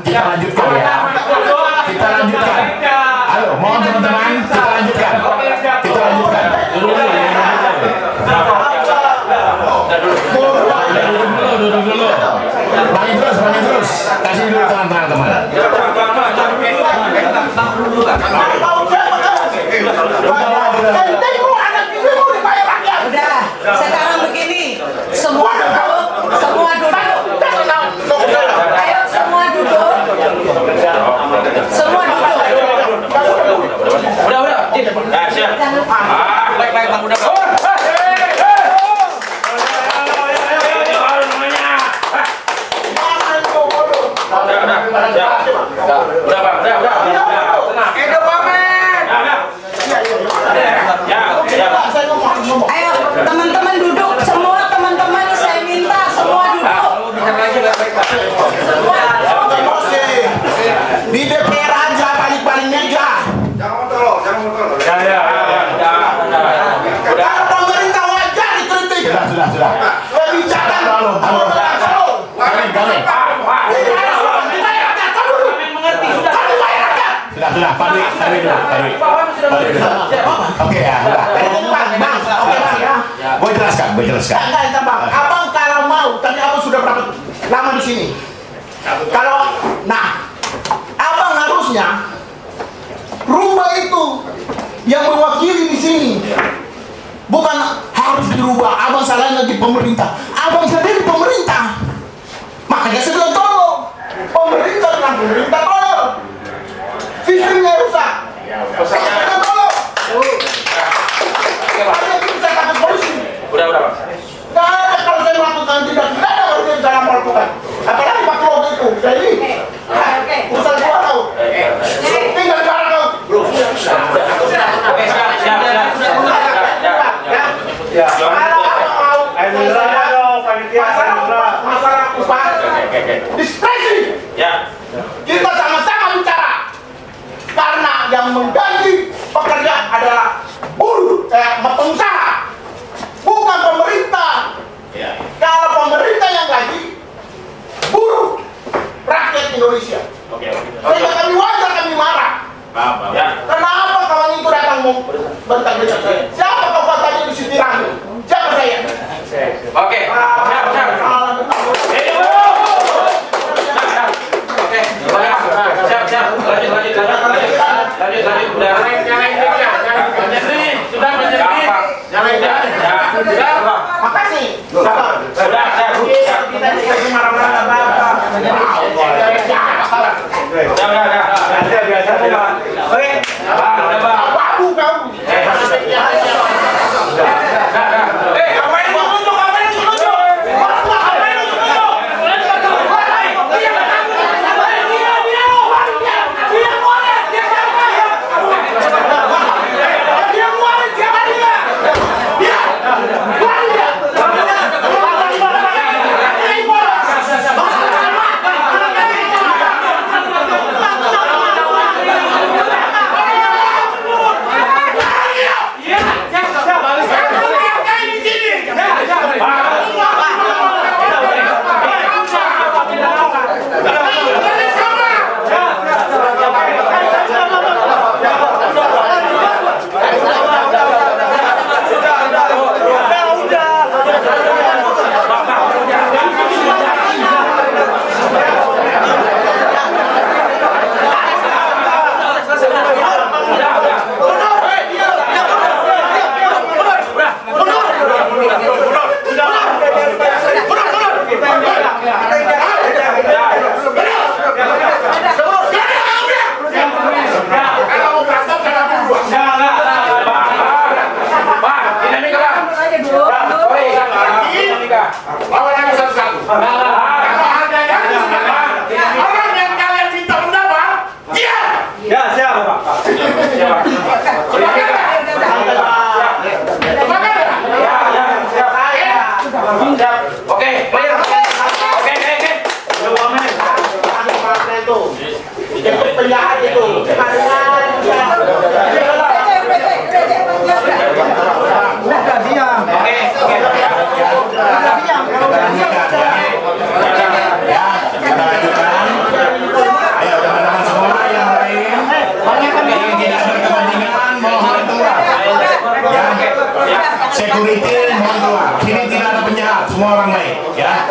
kita lanjutkan ya. Kita lanjutkan. Ayo, mohon teman-teman, kita lanjutkan. Kita lanjutkan. Duduk dulu. Bangin terus. Kasih dulu tangan teman. Udah, sekarang begini. Semua duduk. Ayo semua duduk. Udah. Nah, siap. Baik, Bang, udah. Ayo teman-teman duduk semua, teman-teman saya minta semua duduk. Semua. Di DPR aja paling meja. Jangan motor. Kalau pemerintah wajar dikritik. Sudah. Kebijakan Sudah, Pak Dwi. Oke ya, sudah. Gue jelaskan. Enggak, Bang. Abang kalau mau, tadi abang sudah berapa lama di sini? Kalau, abang harusnya rumah itu yang mewakili di sini, bukan harus dirubah. Abang salahin lagi pemerintah. Abang sendiri pemerintah. Makanya saya bilang tolong. Pemerintah tolong. Sistemnya rusak. Pemerintah tolong. Hanya kita takut polisi. Udah. Nggak ada kalau saya melakukan tidak ada harusnya saya melakukan. Apalagi Pak Kelompok itu. Jadi, urusan gua tahu. Tinggal di barang kau. Kalau abang mau, masalah upah, diskresi. Kita sama-sama bicara. Karena yang menggaji pekerja adalah buruh, pengusaha, bukan pemerintah. Kalau pemerintah yang gaji, buruh, rakyat Indonesia. Sehingga kami wajar kami marah. Kenapa kawan itu datang bentak-bentak saya? Siapa kau tadi di Sitirang? Siapa saya? Oke. Siap. Lanjut. Udah. Makasih. Security mohon keluar. Sini tidak ada penjahat, semua orang baik, ya.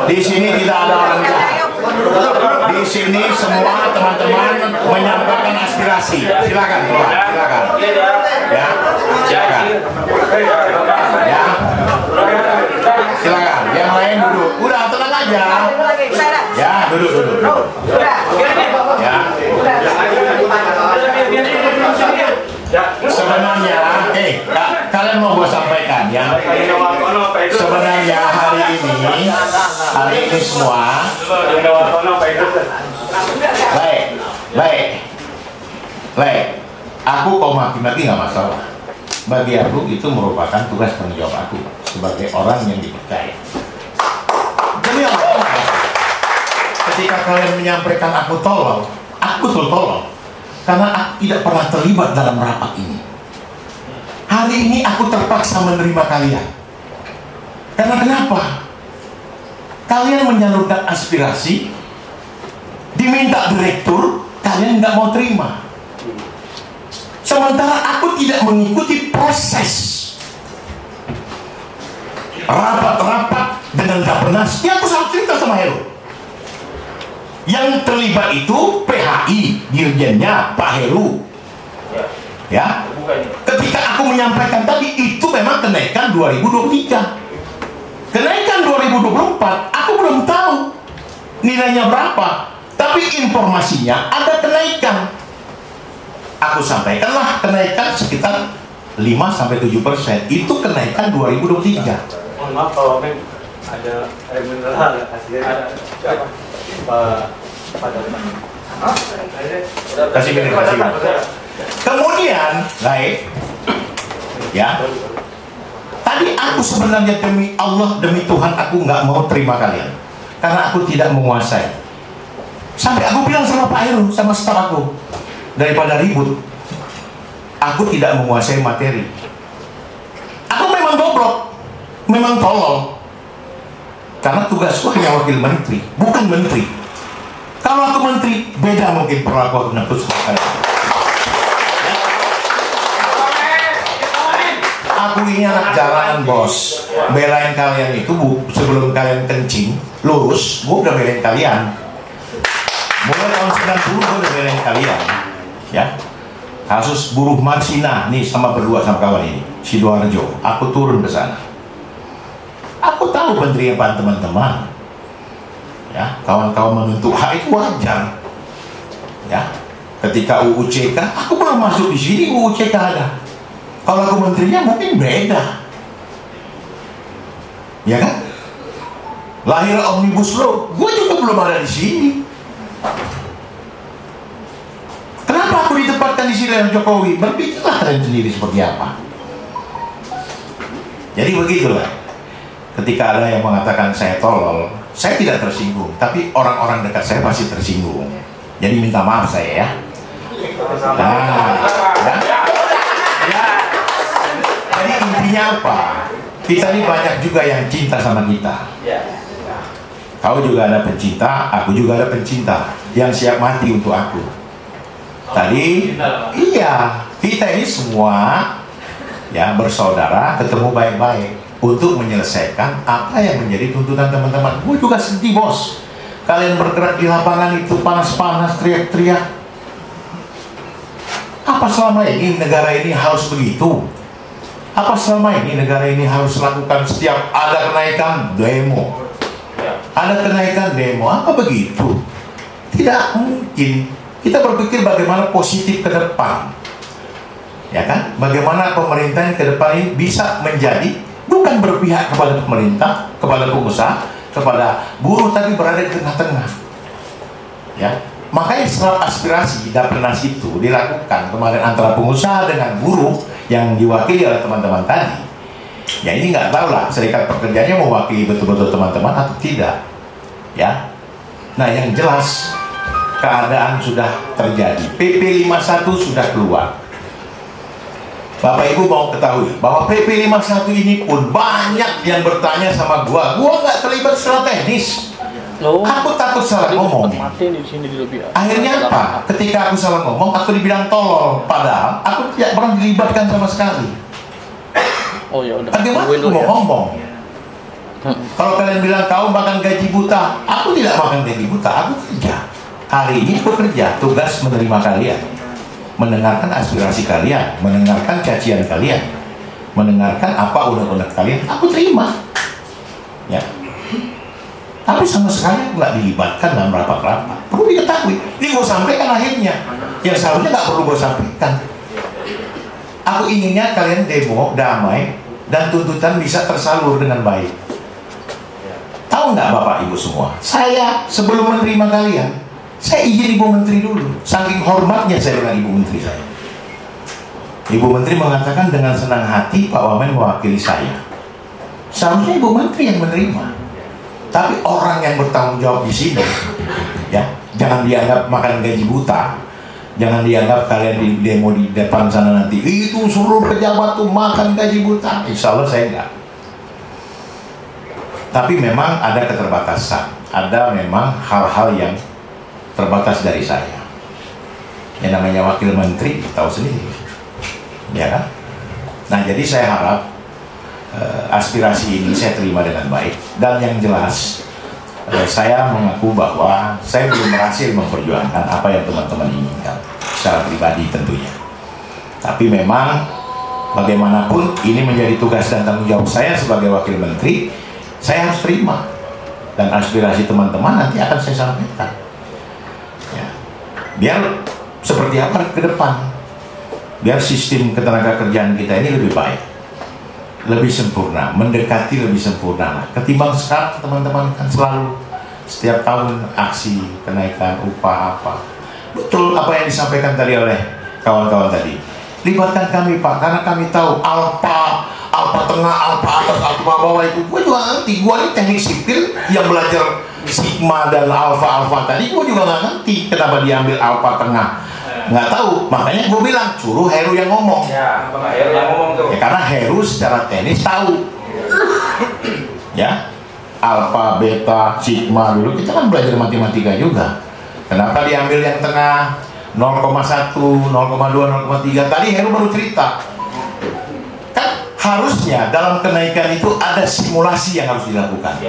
Di sini tidak ada orang jahat. Di sini semua teman-teman menyampaikan aspirasi. Silakan keluar, silakan. Ya, silakan. Ya, silakan. Yang lain duduk. Udah tenang aja. Ya, duduk. Ya. Sebenarnya, kalian mau gue sampaikan ya. Sebenarnya hari ini semua baik. Aku kau maki-maki nggak masalah. Bagi aku itu merupakan tugas tanggung jawab aku sebagai orang yang dipercaya. Jadi ketika kalian menyampaikan aku tolong karena aku tidak pernah terlibat dalam rapat ini. Hari ini aku terpaksa menerima kalian. Karena kenapa? Kalian menyalurkan aspirasi, diminta direktur, kalian nggak mau terima. Sementara aku tidak mengikuti proses. rapat-rapat dengan Bappenas, ya aku selalu cerita sama Heru. Yang terlibat itu PHI, dirjennya Pak Heru. Ya, ketika aku menyampaikan tadi, itu memang kenaikan 2023. Kenaikan 2024, aku belum tahu nilainya berapa, tapi informasinya ada kenaikan. Aku sampaikanlah kenaikan sekitar 5-7%. Itu kenaikan 2023. Mohon maaf Pak Wamen, ada air mineral hasilnya. Kasih minum. Kemudian, baik, ya. Tadi aku sebenarnya demi Allah, demi Tuhan, aku nggak mau terima kalian, karena aku tidak menguasai. Sampai aku bilang sama Pak Heru, sama staf aku, daripada ribut, aku tidak menguasai materi. Aku memang bobrok, memang tolol, karena tugasku hanya wakil menteri, bukan menteri. Kalau aku menteri, beda mungkin perlakuan aku dengan aku ini anak jalanan, bos. Belain kalian itu, Bu, sebelum kalian kencing lurus, gue udah belain kalian. Mulai tahun 90 gue udah belain kalian, ya. Kasus buruh Marsina nih, sama berdua sama kawan ini, Sidoarjo. Aku turun ke sana. Aku tahu penderitaan teman-teman, ya. Kawan-kawan menuntut hak itu wajar, ya. Ketika UU CK, aku belum masuk di sini, UU CK ada. Kalau aku menterinya mungkin beda, ya kan? Lahir Omnibus Law, gue juga belum ada di sini. Kenapa aku ditempatkan di sini oleh Jokowi? Berpikirlah kalian sendiri seperti apa. Jadi begitulah. Ketika ada yang mengatakan saya tolol, saya tidak tersinggung, tapi orang-orang dekat saya pasti tersinggung. Jadi minta maaf saya, ya. Jadi intinya apa? Kita ini banyak juga yang cinta sama kita. Kau juga ada pencinta, aku juga ada pencinta yang siap mati untuk aku. Tadi, iya, kita ini semua ya bersaudara, ketemu baik-baik untuk menyelesaikan apa yang menjadi tuntutan teman-teman. Gue juga sedih, bos. Kalian bergerak di lapangan itu panas-panas, teriak-teriak. Apa selama ini negara ini harus begitu? Apa selama ini negara ini harus lakukan setiap ada kenaikan demo? Ada kenaikan demo, apa begitu? Tidak mungkin. Kita berpikir bagaimana positif ke depan, ya kan? Bagaimana pemerintahan ke depan ini bisa menjadi bukan berpihak kepada pemerintah, kepada pengusaha, kepada buruh, tapi berada di tengah-tengah. Ya, makanya serap aspirasi Bappenas itu dilakukan kemarin antara pengusaha dengan buruh yang diwakili oleh teman-teman tadi. Ya ini nggak tahu lah serikat pekerjanya mewakili betul-betul teman-teman atau tidak. Ya, nah yang jelas keadaan sudah terjadi. PP 51 sudah keluar. Bapak Ibu mau ketahui bahwa PP 51 ini pun banyak yang bertanya sama gua nggak terlibat secara teknis. Aku takut salah ngomong. Akhirnya apa? Ketika aku salah ngomong, aku dibilang tolol. Padahal aku tidak pernah dilibatkan sama sekali. Oh ya udah. Bagaimana aku mau ngomong? Kalau kalian bilang kau makan gaji buta, aku tidak makan gaji buta. Aku kerja. Hari ini aku kerja. Tugas menerima kalian, mendengarkan aspirasi kalian, mendengarkan cacian kalian, mendengarkan apa unek-unek kalian. Aku terima. Ya. Tapi sama sekali aku nggak dilibatkan dalam rapat-rapat. Perlu diketahui. Ini gue sampaikan akhirnya. Yang seharusnya nggak perlu gue sampaikan. Aku inginnya kalian demo damai dan tuntutan bisa tersalur dengan baik. Tahu nggak Bapak Ibu semua? Saya sebelum menerima kalian, saya izin Ibu Menteri dulu. Saking hormatnya saya dengan Ibu Menteri saya. Ibu Menteri mengatakan dengan senang hati Pak Wamen mewakili saya. Seharusnya Ibu Menteri yang menerima. Tapi orang yang bertanggung jawab di sini, ya, jangan dianggap makan gaji buta, jangan dianggap kalian di demo di depan sana nanti itu suruh pejabat tuh makan gaji buta. Insya Allah saya enggak. Tapi memang ada keterbatasan, ada memang hal-hal yang terbatas dari saya. Yang namanya wakil menteri tahu sendiri, ya kan? Nah jadi saya harap aspirasi ini saya terima dengan baik, dan yang jelas saya mengaku bahwa saya belum berhasil memperjuangkan apa yang teman-teman inginkan secara pribadi tentunya. Tapi memang bagaimanapun ini menjadi tugas dan tanggung jawab saya sebagai wakil menteri, saya harus terima, dan aspirasi teman-teman nanti akan saya sampaikan. Ya. Biar seperti apa ke depan, biar sistem ketenagakerjaan kita ini lebih baik, lebih sempurna, mendekati lebih sempurna ketimbang sekarang. Teman-teman kan selalu setiap tahun aksi kenaikan upah apa. Betul apa yang disampaikan tadi oleh kawan-kawan tadi, libatkan kami Pak, karena kami tahu alfa tengah, alfa atas, alfa bawah itu gue juga ngerti. Gue ini teknik sipil yang belajar sigma dan alfa tadi, gue juga nggak ngerti kenapa diambil alfa tengah, nggak tahu. Makanya gue bilang suruh Heru yang ngomong. Ya, Heru yang ngomong tuh. Ya, karena Heru secara teknis tahu. Ya, alfa, beta, sigma dulu kita kan belajar matematika juga. Kenapa diambil yang tengah 0,1, 0,2, 0,3? Tadi Heru baru cerita. Kan harusnya dalam kenaikan itu ada simulasi yang harus dilakukan.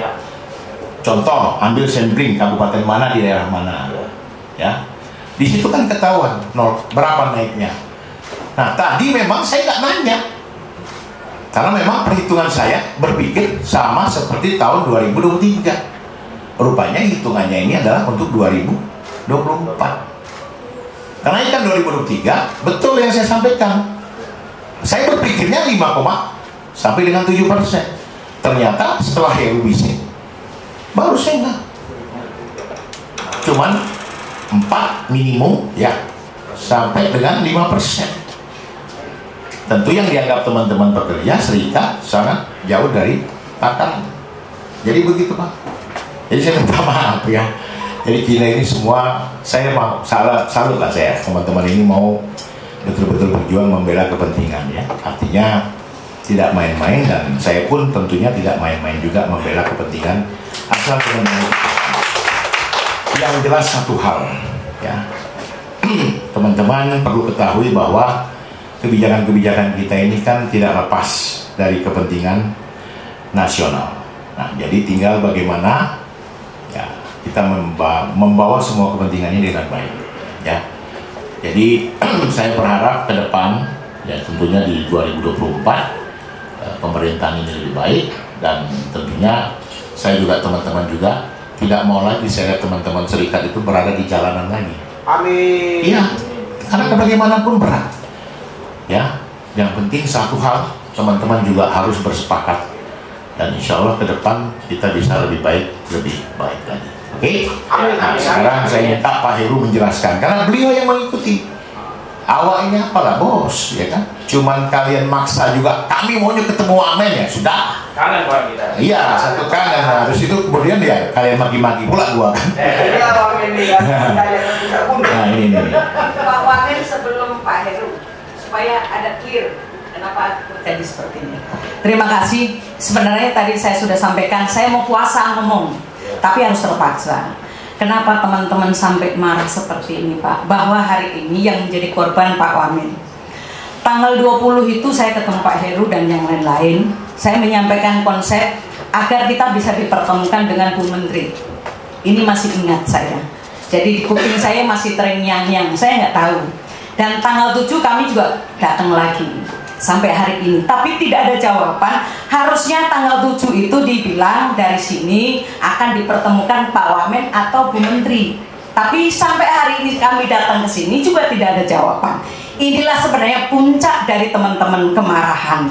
Contoh, ambil sampling kabupaten mana di daerah mana. Ya. Di situ kan ketahuan berapa naiknya. Nah, tadi memang saya nggak nanya. Karena memang perhitungan saya berpikir sama seperti tahun 2023. Rupanya hitungannya ini adalah untuk 2024. Kenaikan 2023, betul yang saya sampaikan. Saya berpikirnya 5, sampai dengan 7%. Ternyata setelah Heru bisik, baru saya enggak. Cuman 4 minimum ya, sampai dengan 5%. Tentu yang dianggap teman-teman pekerja serikat sangat jauh dari takaran. Jadi begitu Pak. Jadi saya minta maaf ya. Jadi Cina ini semua, saya mau salut lah saya, teman-teman ini mau betul-betul berjuang membela kepentingan ya. Artinya tidak main-main, dan saya pun tentunya tidak main-main juga membela kepentingan asal teman-teman. Yang jelas satu hal ya, teman-teman perlu ketahui bahwa kebijakan-kebijakan kita ini kan tidak lepas dari kepentingan nasional. Nah, jadi tinggal bagaimana ya kita membawa semua kepentingan ini dengan baik ya. Jadi saya berharap ke depan ya, tentunya di 2024 pemerintahan ini lebih baik, dan tentunya saya juga, teman-teman juga tidak mau lagi saya lihat teman-teman serikat itu berada di jalanan lagi. Amin. Iya, karena bagaimanapun berat ya. Yang penting satu hal, teman-teman juga harus bersepakat, dan insya Allah ke depan kita bisa lebih baik lagi. Oke? Nah, sekarang saya minta Pak Heru menjelaskan, karena beliau yang mengikuti. Awak ini apalah bos, ya kan? Cuman kalian maksa juga, kami maunya ketemu Wamen ya sudah. Kangen Pak kita. Iya, satu kangen. Nah, terus itu kemudian ya kalian maki-maki pula gua kan. Iya Wamen ini kan. Nah ini. Pak Wamen sebelum Pak Heru, supaya ada clear kenapa terjadi seperti ini. Terima kasih. Sebenarnya tadi saya sudah sampaikan, saya mau puasa ngomong, tapi harus terpaksa. Kenapa teman-teman sampai marah seperti ini Pak? Bahwa hari ini yang menjadi korban Pak Wamen. Tanggal 20 itu saya ketemu Pak Heru dan yang lain-lain. Saya menyampaikan konsep agar kita bisa dipertemukan dengan Bu Menteri. Ini masih ingat saya. Jadi di kuping saya masih terngiang-ngiang, saya nggak tahu. Dan tanggal 7 kami juga datang lagi sampai hari ini, tapi tidak ada jawaban. Harusnya tanggal 7 itu dibilang dari sini akan dipertemukan Pak Wamen atau Bu Menteri, tapi sampai hari ini kami datang ke sini juga tidak ada jawaban. Inilah sebenarnya puncak dari teman-teman kemarahan.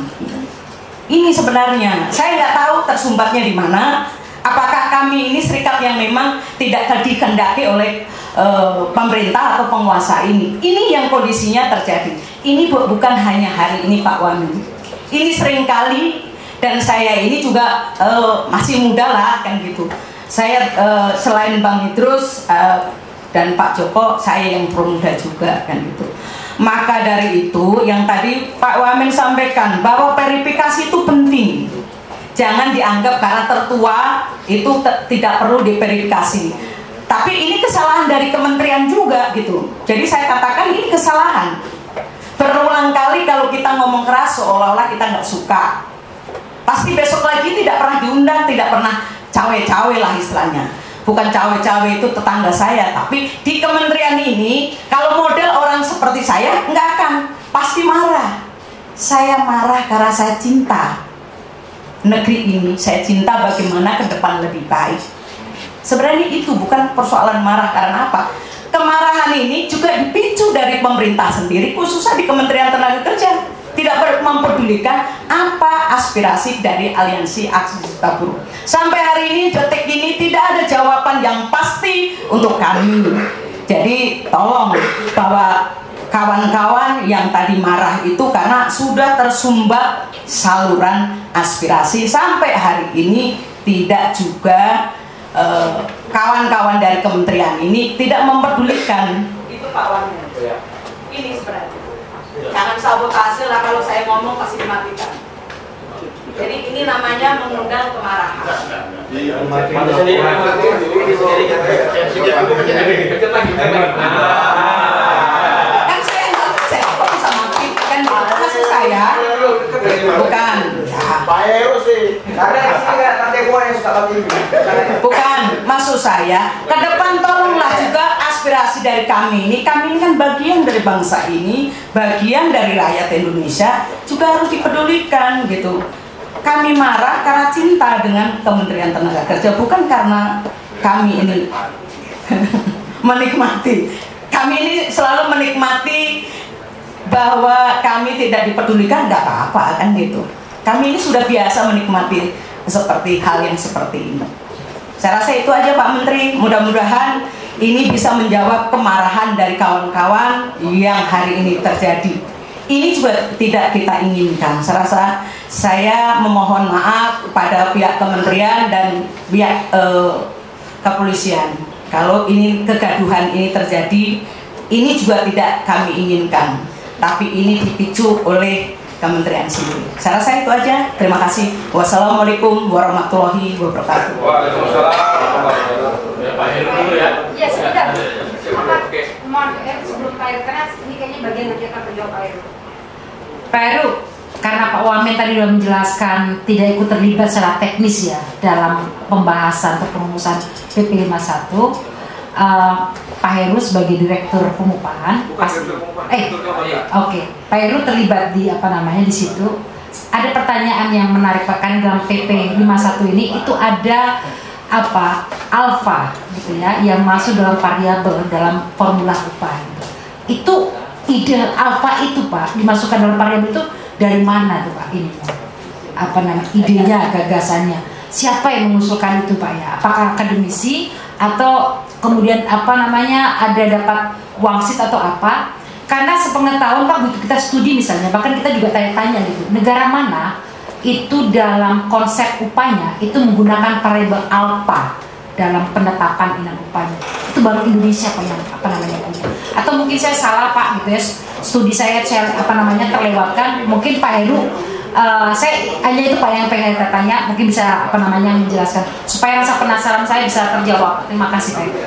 Ini sebenarnya saya nggak tahu tersumbatnya di mana. Apakah kami ini serikat yang memang tidak dikehendaki oleh pemerintah atau penguasa ini? Ini yang kondisinya terjadi. Ini bukan hanya hari ini Pak Wamen. Ini seringkali, dan saya ini juga masih muda lah kan gitu. Saya selain Bang Idrus dan Pak Joko, saya yang promuda juga kan gitu. Maka dari itu yang tadi Pak Wamen sampaikan bahwa verifikasi itu penting. Jangan dianggap karena tertua itu tidak perlu diverifikasi. Tapi ini kesalahan dari kementerian juga gitu. Jadi saya katakan ini kesalahan. Berulang kali kalau kita ngomong keras seolah-olah kita nggak suka. Pasti besok lagi tidak pernah diundang, tidak pernah cawe-cawe lah istilahnya. Bukan cawe-cawe itu tetangga saya, tapi di kementerian ini kalau model orang seperti saya nggak akan, pasti marah. Saya marah karena saya cinta negeri ini, saya cinta bagaimana ke depan lebih baik. Sebenarnya itu bukan persoalan marah karena apa. Kemarahan ini juga dipicu dari pemerintah sendiri, khususnya di Kementerian Tenaga Kerja, tidak mempedulikan apa aspirasi dari Aliansi Aksi Cipta Buruh. Sampai hari ini, detik ini tidak ada jawaban yang pasti untuk kami. Jadi tolong bahwa kawan-kawan yang tadi marah itu karena sudah tersumbat saluran aspirasi sampai hari ini, tidak juga kawan-kawan dari kementerian ini tidak mempedulikan. Itu Pak Wamen. Ini sebenarnya. Jangan sabotase lah, kalau saya ngomong pasti dimatikan. Jadi ini namanya mengundang kemarahan. Kan saya kok bisa mati? Kan maksud saya bukan. Bukan, maksud saya ke depan tolonglah juga aspirasi dari kami ini kan bagian dari bangsa ini, bagian dari rakyat Indonesia, juga harus dipedulikan gitu. Kami marah karena cinta dengan Kementerian Tenaga Kerja, bukan karena kami ini menikmati. Kami ini selalu menikmati bahwa kami tidak dipedulikan, nggak apa-apa kan gitu. Kami ini sudah biasa menikmati seperti hal yang seperti ini. Saya rasa itu aja Pak Menteri, mudah-mudahan ini bisa menjawab kemarahan dari kawan-kawan yang hari ini terjadi. Ini juga tidak kita inginkan. Saya rasa saya memohon maaf kepada pihak kementerian dan pihak kepolisian. Kalau ini kegaduhan ini terjadi, ini juga tidak kami inginkan. Tapi ini dipicu oleh kementerian sendiri. Saya rasa itu aja. Terima kasih. Wassalamualaikum warahmatullahi wabarakatuh. Waalaikumsalam. Pak Heru dulu ya. Iya, sebentar. Mohon sebelum Pak Heru, karena ini kayaknya bagian nanti akan menjawab Pak Heru. Pak Heru, karena Pak Wamen tadi sudah menjelaskan tidak ikut terlibat secara teknis ya dalam pembahasan atau perumusan PP 51, Pak Heru sebagai Direktur Pengupahan, Pak Heru terlibat di di situ. Ada pertanyaan yang menarik Pak, kan dalam PP 51 ini itu ada alfa gitu ya, yang masuk dalam variabel dalam formula upah gitu. Itu ide alfa itu Pak dimasukkan dalam variabel itu dari mana tuh Pak ini? Idenya, gagasannya? Siapa yang mengusulkan itu Pak ya? Apakah akademisi atau kemudian ada dapat wangsit atau apa? Karena sepengetahuan Pak, begitu kita studi misalnya, bahkan kita juga tanya-tanya gitu, negara mana itu dalam konsep upahnya itu menggunakan variabel alfa dalam penetapan inang upahnya. Itu baru Indonesia Pak yang punya. Atau mungkin saya salah Pak gitu ya, studi saya terlewatkan. Mungkin Pak Heru, saya hanya itu Pak yang pengen saya tanya, mungkin bisa menjelaskan supaya rasa penasaran saya bisa terjawab. Terima kasih Pak Heru.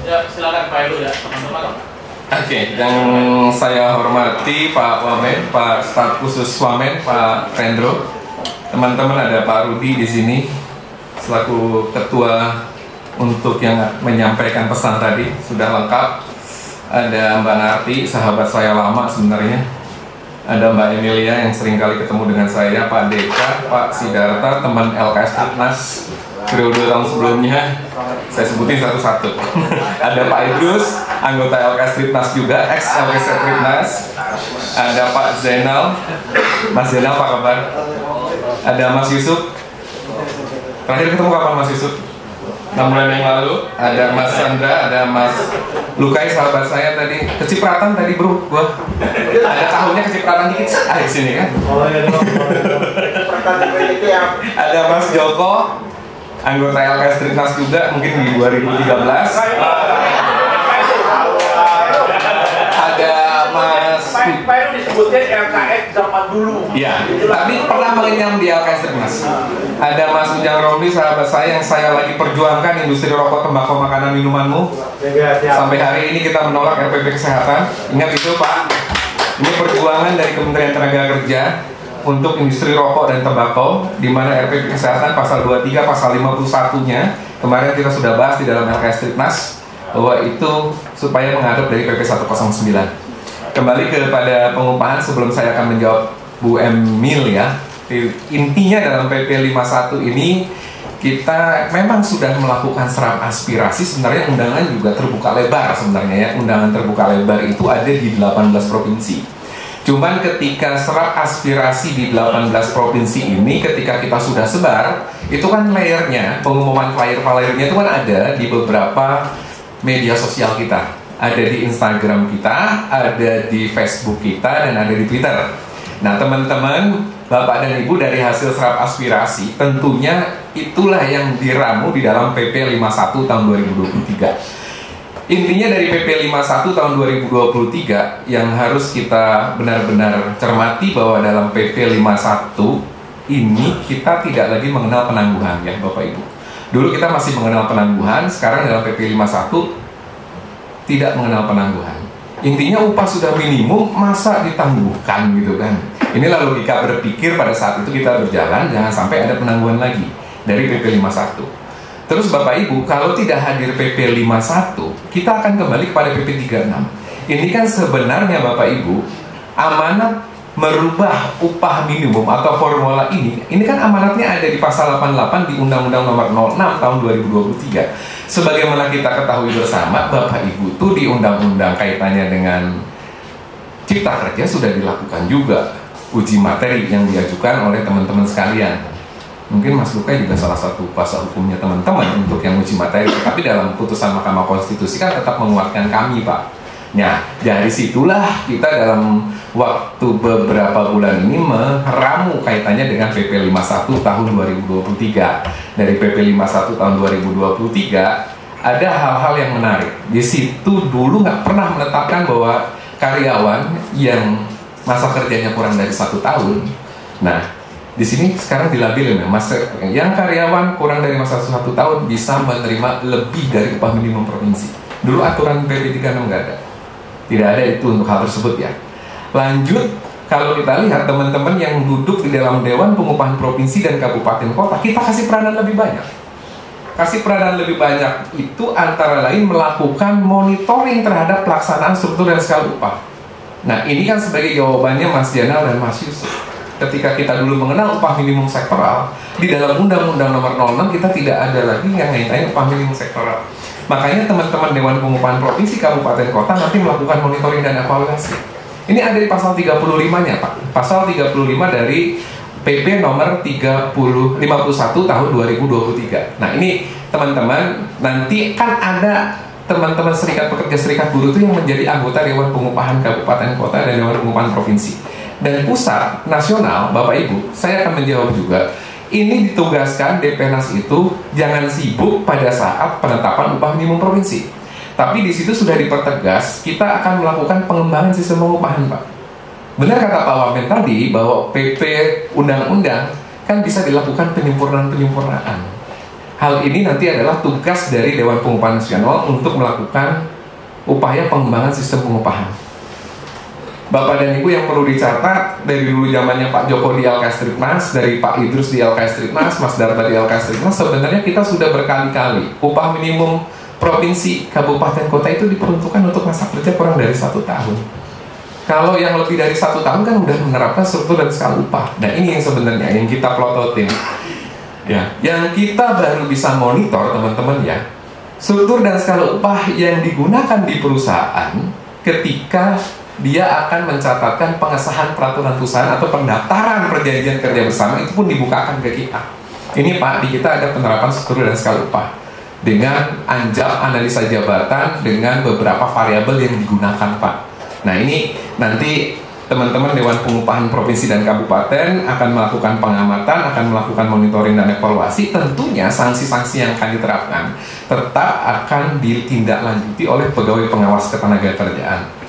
Ya, silakan Pak Heru ya, teman-teman. Oke, yang saya hormati Pak Wamen, Pak Staf Khusus Wamen, Pak Rendro, teman-teman, ada Pak Rudi di sini selaku ketua untuk yang menyampaikan pesan tadi sudah lengkap. Ada Mbak Narti, sahabat saya lama sebenarnya. Ada Mbak Emilia yang sering kali ketemu dengan saya, Pak Deka, Pak Sidarta, teman LKS Tripnas periode tahun sebelumnya, saya sebutin satu-satu. Ada Pak Idrus, anggota LKS Tripnas juga, ex LKS Tripnas. Ada Pak Zainal, Mas Zainal apa kabar? Ada Mas Yusuf, terakhir ketemu kapan Mas Yusuf? 6 bulan yang lalu. Ada Mas Sandra, ada Mas Lukai, sahabat saya tadi, kecipratan tadi bro, gua ada tahunnya kecipratan dikit, di sini kan. Ada Mas Joko, anggota LKS Tripnas juga, mungkin di 2013. Ada Mas Pak Heru disebutnya LKS zaman dulu. Iya, tapi pernah mengenyam di LKS Tripnas. Ada Mas Ujang Romli, sahabat saya yang saya lagi perjuangkan industri rokok, tembakau, makanan, minumanmu. Sampai hari ini kita menolak RPP Kesehatan. Ingat itu Pak. Ini perjuangan dari Kementerian Tenaga Kerja untuk industri rokok dan tembakau, di mana RPP Kesehatan pasal 23, pasal 51-nya kemarin kita sudah bahas di dalam LKS Tripnas bahwa itu supaya mengadop dari PP 109. Kembali kepada pengupahan sebelum saya akan menjawab Bu Emil ya. Intinya dalam PP 51 ini kita memang sudah melakukan serap aspirasi. Sebenarnya undangan juga terbuka lebar sebenarnya ya. Undangan terbuka lebar itu ada di 18 provinsi. Cuman ketika serap aspirasi di 18 provinsi ini, ketika kita sudah sebar, itu kan layernya, pengumuman flyer-flyernya itu kan ada di beberapa media sosial kita. Ada di Instagram kita, ada di Facebook kita, dan ada di Twitter. Nah teman-teman, Bapak dan Ibu, dari hasil serap aspirasi tentunya itulah yang diramu di dalam PP 51 tahun 2023. Intinya dari PP 51 tahun 2023 yang harus kita benar-benar cermati bahwa dalam PP 51 ini kita tidak lagi mengenal penangguhan ya Bapak Ibu. Dulu kita masih mengenal penangguhan, sekarang dalam PP 51 tidak mengenal penangguhan. Intinya upah sudah minimum, masa ditangguhkan gitu kan. Inilah logika berpikir pada saat itu kita berjalan, jangan sampai ada penangguhan lagi dari PP 51. Terus Bapak Ibu, kalau tidak hadir PP 51, kita akan kembali kepada PP 36. Ini kan sebenarnya Bapak Ibu, amanat merubah upah minimum atau formula ini kan amanatnya ada di pasal 88 di Undang-Undang Nomor 06 tahun 2023. Sebagaimana kita ketahui bersama, Bapak Ibu tuh di undang-undang kaitannya dengan Cipta Kerja sudah dilakukan juga uji materi yang diajukan oleh teman-teman sekalian. Mungkin Mas Luka juga salah satu kuasa hukumnya teman-teman untuk yang uji materi, tapi dalam putusan Mahkamah Konstitusi kan tetap menguatkan kami, Pak. Nah, dari situlah kita dalam waktu beberapa bulan ini meramu kaitannya dengan PP 51 tahun 2023. Dari PP 51 tahun 2023 ada hal-hal yang menarik. Di situ dulu nggak pernah menetapkan bahwa karyawan yang masa kerjanya kurang dari 1 tahun. Nah, di sini sekarang dilabel yang karyawan kurang dari masa 1 tahun bisa menerima lebih dari upah minimum provinsi. Dulu aturan PP 36 nggak ada. Tidak ada itu untuk hal tersebut ya. Lanjut, kalau kita lihat teman-teman yang duduk di dalam Dewan Pengupahan Provinsi dan Kabupaten Kota, kita kasih peranan lebih banyak. Kasih peranan lebih banyak itu antara lain melakukan monitoring terhadap pelaksanaan struktur dan skala upah. Nah ini kan sebagai jawabannya Mas Janal dan Mas Yusuf. Ketika kita dulu mengenal upah minimum sektoral, di dalam Undang-Undang Nomor 06 kita tidak ada lagi yang kaitannya upah minimum sektoral. Makanya teman-teman Dewan Pengupahan Provinsi, Kabupaten, Kota nanti melakukan monitoring dan evaluasi. Ini ada di pasal 35-nya, Pak. Pasal 35 dari PP nomor 51 tahun 2023. Nah, ini teman-teman nanti kan ada teman-teman serikat pekerja serikat buruh itu yang menjadi anggota Dewan Pengupahan Kabupaten, Kota dan Dewan Pengupahan Provinsi. Dan pusat nasional, Bapak Ibu, saya akan menjawab juga. Ini ditugaskan Depenas itu jangan sibuk pada saat penetapan upah minimum provinsi. Tapi di situ sudah dipertegas kita akan melakukan pengembangan sistem pengupahan, Pak. Benar kata Pak Wamen tadi bahwa PP undang-undang kan bisa dilakukan penyempurnaan-penyempurnaan. Hal ini nanti adalah tugas dari Dewan Pengupahan Nasional untuk melakukan upaya pengembangan sistem pengupahan. Bapak dan Ibu yang perlu dicatat, dari dulu zamannya Pak Joko di LKS Tripnas, dari Pak Idrus di LKS Tripnas, Mas Darba di LKS Tripnas, sebenarnya kita sudah berkali-kali upah minimum provinsi, kabupaten, kota itu diperuntukkan untuk masa kerja kurang dari 1 tahun. Kalau yang lebih dari 1 tahun kan udah menerapkan struktur dan skala upah. Nah ini yang sebenarnya yang kita plototin. Ya, yang kita baru bisa monitor teman-teman ya, struktur dan skala upah yang digunakan di perusahaan ketika dia akan mencatatkan pengesahan peraturan perusahaan atau pendaftaran perjanjian kerja bersama, itu pun dibukakan ke kita. Ini Pak, di kita ada penerapan struktur dan skala upah dengan anjak analisa jabatan dengan beberapa variabel yang digunakan Pak. Nah ini nanti teman-teman Dewan Pengupahan Provinsi dan Kabupaten akan melakukan pengamatan, akan melakukan monitoring dan evaluasi. Tentunya sanksi-sanksi yang akan diterapkan tetap akan ditindaklanjuti oleh pegawai pengawas ketenagakerjaan.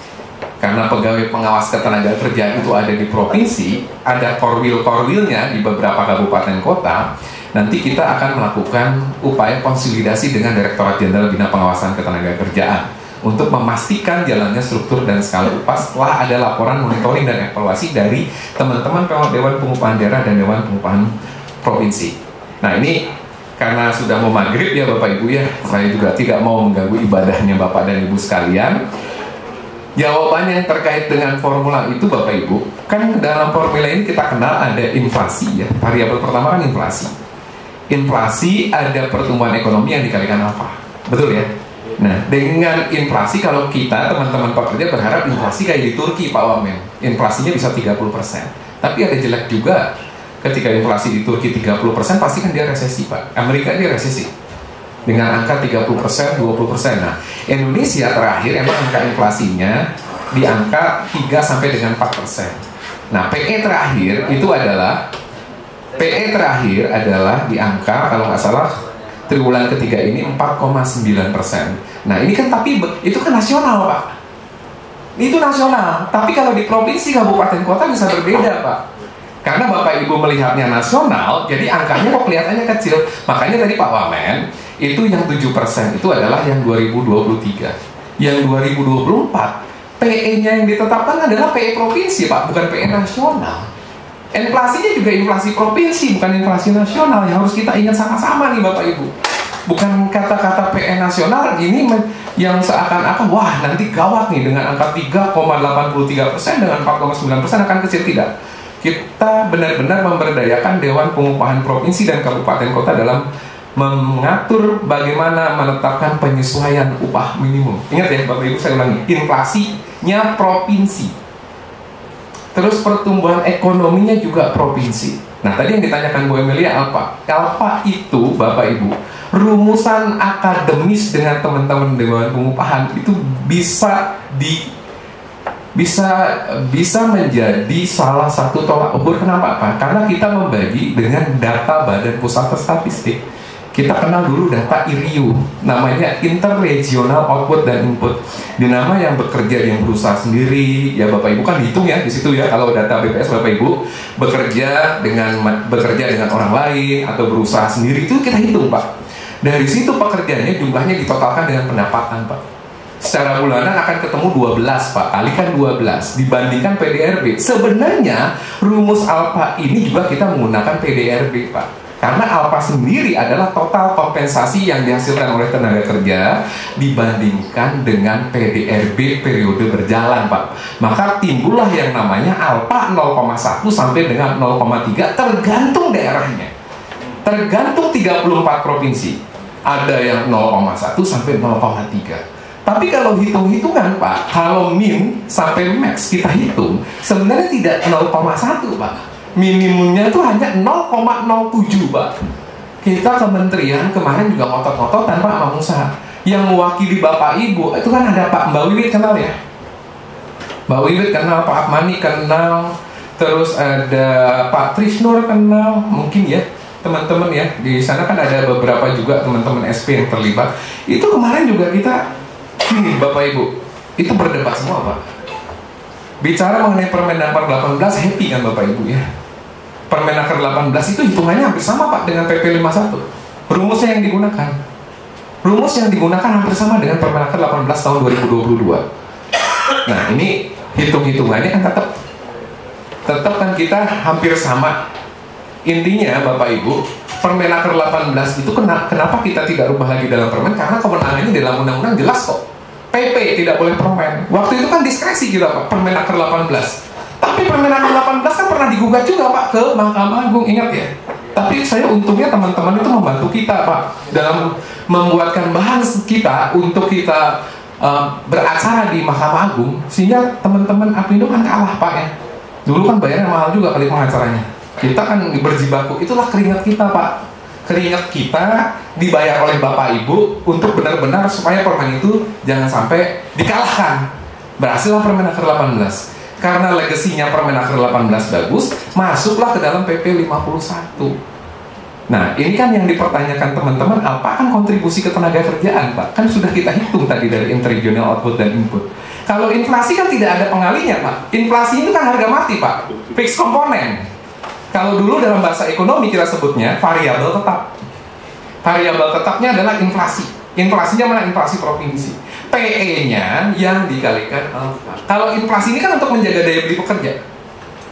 Karena pegawai pengawas ketenagakerjaan itu ada di provinsi, ada korwil-korwilnya di beberapa kabupaten kota. Nanti kita akan melakukan upaya konsolidasi dengan Direktorat Jenderal Bina Pengawasan Ketenagakerjaan untuk memastikan jalannya struktur dan skala upah setelah ada laporan monitoring dan evaluasi dari teman-teman Dewan Pengupahan Daerah dan Dewan Pengupahan Provinsi. Nah, ini karena sudah mau maghrib ya Bapak Ibu ya, saya juga tidak mau mengganggu ibadahnya Bapak dan Ibu sekalian. Jawabannya yang terkait dengan formula itu Bapak Ibu, kan dalam formula ini kita kenal ada inflasi ya. Variabel pertama kan inflasi. Inflasi ada pertumbuhan ekonomi yang dikalikan alfa. Betul ya? Nah, dengan inflasi, kalau kita teman-teman pekerja berharap inflasi kayak di Turki Pak Wamen, inflasinya bisa 30%. Tapi ada jelek juga, ketika inflasi di Turki 30%, pasti kan dia resesi Pak. Amerika dia resesi dengan angka 30%, 20%. Nah, Indonesia terakhir emang angka inflasinya di angka 3 sampai dengan 4%. Nah, PE terakhir adalah di angka, kalau nggak salah triwulan ketiga ini 4,9%. Nah, ini kan tapi itu kan nasional Pak. Itu nasional. Tapi kalau di provinsi, kabupaten, kota bisa berbeda Pak. Karena Bapak Ibu melihatnya nasional, jadi angkanya kok kelihatannya kecil. Makanya tadi Pak Wamen, itu yang 7% itu adalah yang 2023. Yang 2024, PE-nya yang ditetapkan adalah PE provinsi Pak, bukan PE nasional. Inflasinya juga inflasi provinsi, bukan inflasi nasional. Yang harus kita ingat sama-sama nih Bapak Ibu. Bukan kata-kata PE nasional ini yang seakan-akan wah nanti gawat nih dengan angka 3,83% dengan 4,9% akan kecil. Tidak. Kita benar-benar memberdayakan Dewan Pengupahan Provinsi dan Kabupaten Kota dalam mengatur bagaimana menetapkan penyesuaian upah minimum. Ingat ya Bapak Ibu, saya ulangi, inflasinya provinsi. Terus pertumbuhan ekonominya juga provinsi. Nah, tadi yang ditanyakan Bu Emilia alfa. Alfa itu Bapak Ibu, rumusan akademis dengan teman-teman Dewan Pengupahan itu bisa menjadi salah satu tolak ukur. Kenapa Pak? Karena kita membagi dengan data Badan Pusat Statistik. Kita kenal dulu data IRIU, namanya Interregional Output dan Input. Di nama yang bekerja, yang berusaha sendiri, ya Bapak Ibu kan dihitung ya di situ ya. Kalau data BPS Bapak Ibu bekerja dengan orang lain atau berusaha sendiri itu kita hitung Pak. Dari situ pekerjaannya jumlahnya ditotalkan dengan pendapatan Pak. Secara bulanan akan ketemu 12 Pak, kalikan 12 dibandingkan PDRB. Sebenarnya rumus alfa ini juga kita menggunakan PDRB Pak. Karena alfa sendiri adalah total kompensasi yang dihasilkan oleh tenaga kerja dibandingkan dengan PDRB periode berjalan Pak. Maka timbullah yang namanya alfa 0,1 sampai dengan 0,3 tergantung daerahnya. Tergantung 34 provinsi. Ada yang 0,1 sampai 0,3. Tapi kalau hitung-hitungan Pak, kalau min sampai max kita hitung, sebenarnya tidak 0,1 Pak. Minimumnya itu hanya 0,07 Pak. Kita kementerian kemarin juga ngotot-ngototan Pak sama Musa. Yang mewakili Bapak Ibu itu kan ada Pak Mbak Wiwit, kenal ya? Mbak Wiwit kenal, Pak Mani kenal, terus ada Pak Trisnur kenal, mungkin ya teman-teman ya. Di sana kan ada beberapa juga teman-teman SP yang terlibat. Itu kemarin juga kita ini Bapak Ibu, itu berdebat semua Pak. Bicara mengenai Permenaker 18 happy kan Bapak Ibu ya. Permenaker 18 itu hitungannya hampir sama Pak dengan PP 51. Rumusnya yang digunakan. Rumus yang digunakan hampir sama dengan Permenaker 18 tahun 2022. Nah, ini hitung-hitungannya kan tetap kan kita hampir sama. Intinya Bapak Ibu, Permenaker 18 itu kenapa kita tidak rubah lagi dalam permen? Karena kewenangannya dalam undang-undang jelas kok. PP tidak boleh permen. Waktu itu kan diskresi kita Pak, Permenaker 18. Tapi Permenaker 18 kan pernah digugat juga Pak ke Mahkamah Agung, ingat ya. Tapi saya untungnya teman-teman itu membantu kita Pak dalam membuatkan bahan kita untuk kita beracara di Mahkamah Agung, sehingga teman-teman Apindo kan kalah Pak ya. Dulu kan bayarnya mahal juga kali pengacaranya. Kita kan berjibaku, itulah keringat kita Pak. Keringat kita dibayar oleh Bapak Ibu untuk benar-benar supaya permen itu jangan sampai dikalahkan. Berhasillah Permenaker 18. Karena legasinya Permenaker 18 bagus, masuklah ke dalam PP 51. Nah, ini kan yang dipertanyakan teman-teman, apa kan kontribusi ke tenaga kerjaan Pak? Kan sudah kita hitung tadi dari interregional output dan input. Kalau inflasi kan tidak ada pengalinya Pak. Inflasi itu kan harga mati Pak, fixed komponen. Kalau dulu dalam bahasa ekonomi kita sebutnya variabel tetap. Variabel tetapnya adalah inflasi. Inflasinya mana? Inflasi provinsi. P PE-nya yang dikalikan alfa. Kalau inflasi ini kan untuk menjaga daya beli pekerja.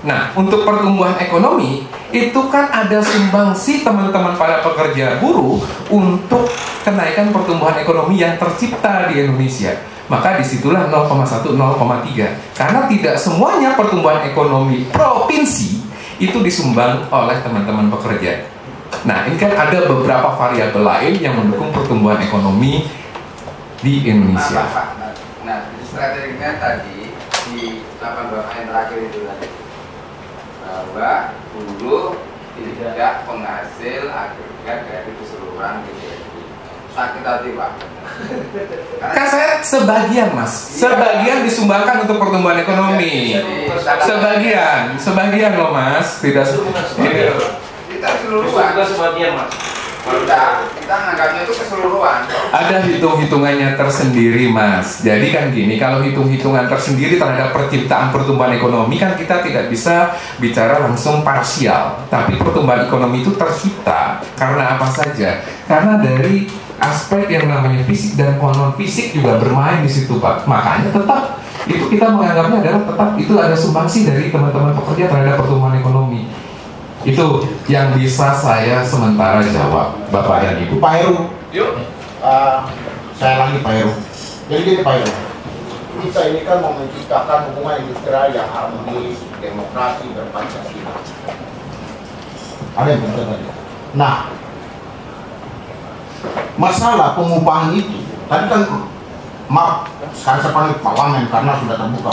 Nah, untuk pertumbuhan ekonomi itu kan ada sumbangsi teman-teman para pekerja buruh untuk kenaikan pertumbuhan ekonomi yang tercipta di Indonesia. Maka disitulah 0,1, 0,3. Karena tidak semuanya pertumbuhan ekonomi provinsi itu disumbang oleh teman-teman pekerja. Nah, ini kan ada beberapa variabel lain yang mendukung pertumbuhan ekonomi di Indonesia. Nah, strateginya tadi di 8 bapak yang terakhir itu tadi, bahwa buruh tidak penghasil agregat dari keseluruhan GDP. Sakit hati, Pak. Kan saya sebagian, Mas. Sebagian disumbangkan untuk pertumbuhan ekonomi. Sebagian loh, Mas. Tidak kita keseluruhan. Kita sebagian, Mas. Kita anggapnya itu keseluruhan. Ada hitung-hitungannya tersendiri, Mas. Jadi kan gini, kalau hitung-hitungan tersendiri terhadap perciptaan pertumbuhan ekonomi kan kita tidak bisa bicara langsung parsial. Tapi pertumbuhan ekonomi itu tercipta karena apa saja? Karena dari aspek yang namanya fisik dan non fisik juga bermain di situ, Pak. Makanya tetap itu kita menganggapnya adalah tetap itu ada sumbangsi dari teman-teman pekerja terhadap pertumbuhan ekonomi. Itu yang bisa saya sementara jawab, Bapak dan Ibu. Pak Heru, yuk. Saya lagi Pak Heru. Jadi gini Pak Heru, kita ini kan mau menciptakan hubungan industrial yang harmonis, demokrasi, dan Pancasila. Ada yang benar tadi. Nah, masalah pengupahan itu, tadi kan, maaf, sekarang saya panggil Pak Wamen karena sudah terbuka,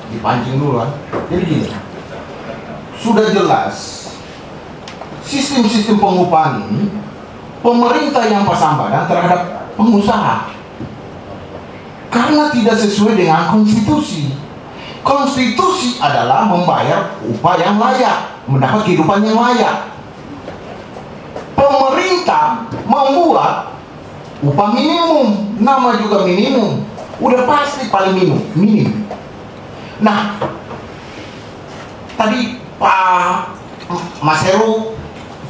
dipancing dulu kan. Jadi gini, sudah jelas sistem-sistem pengupahan ini pemerintah yang pasang badan terhadap pengusaha karena tidak sesuai dengan konstitusi. Konstitusi adalah membayar upah yang layak, mendapat kehidupan yang layak. Pemerintah membuat upah minimum, nama juga minimum, udah pasti paling minim. Nah, tadi Pak Mas Heru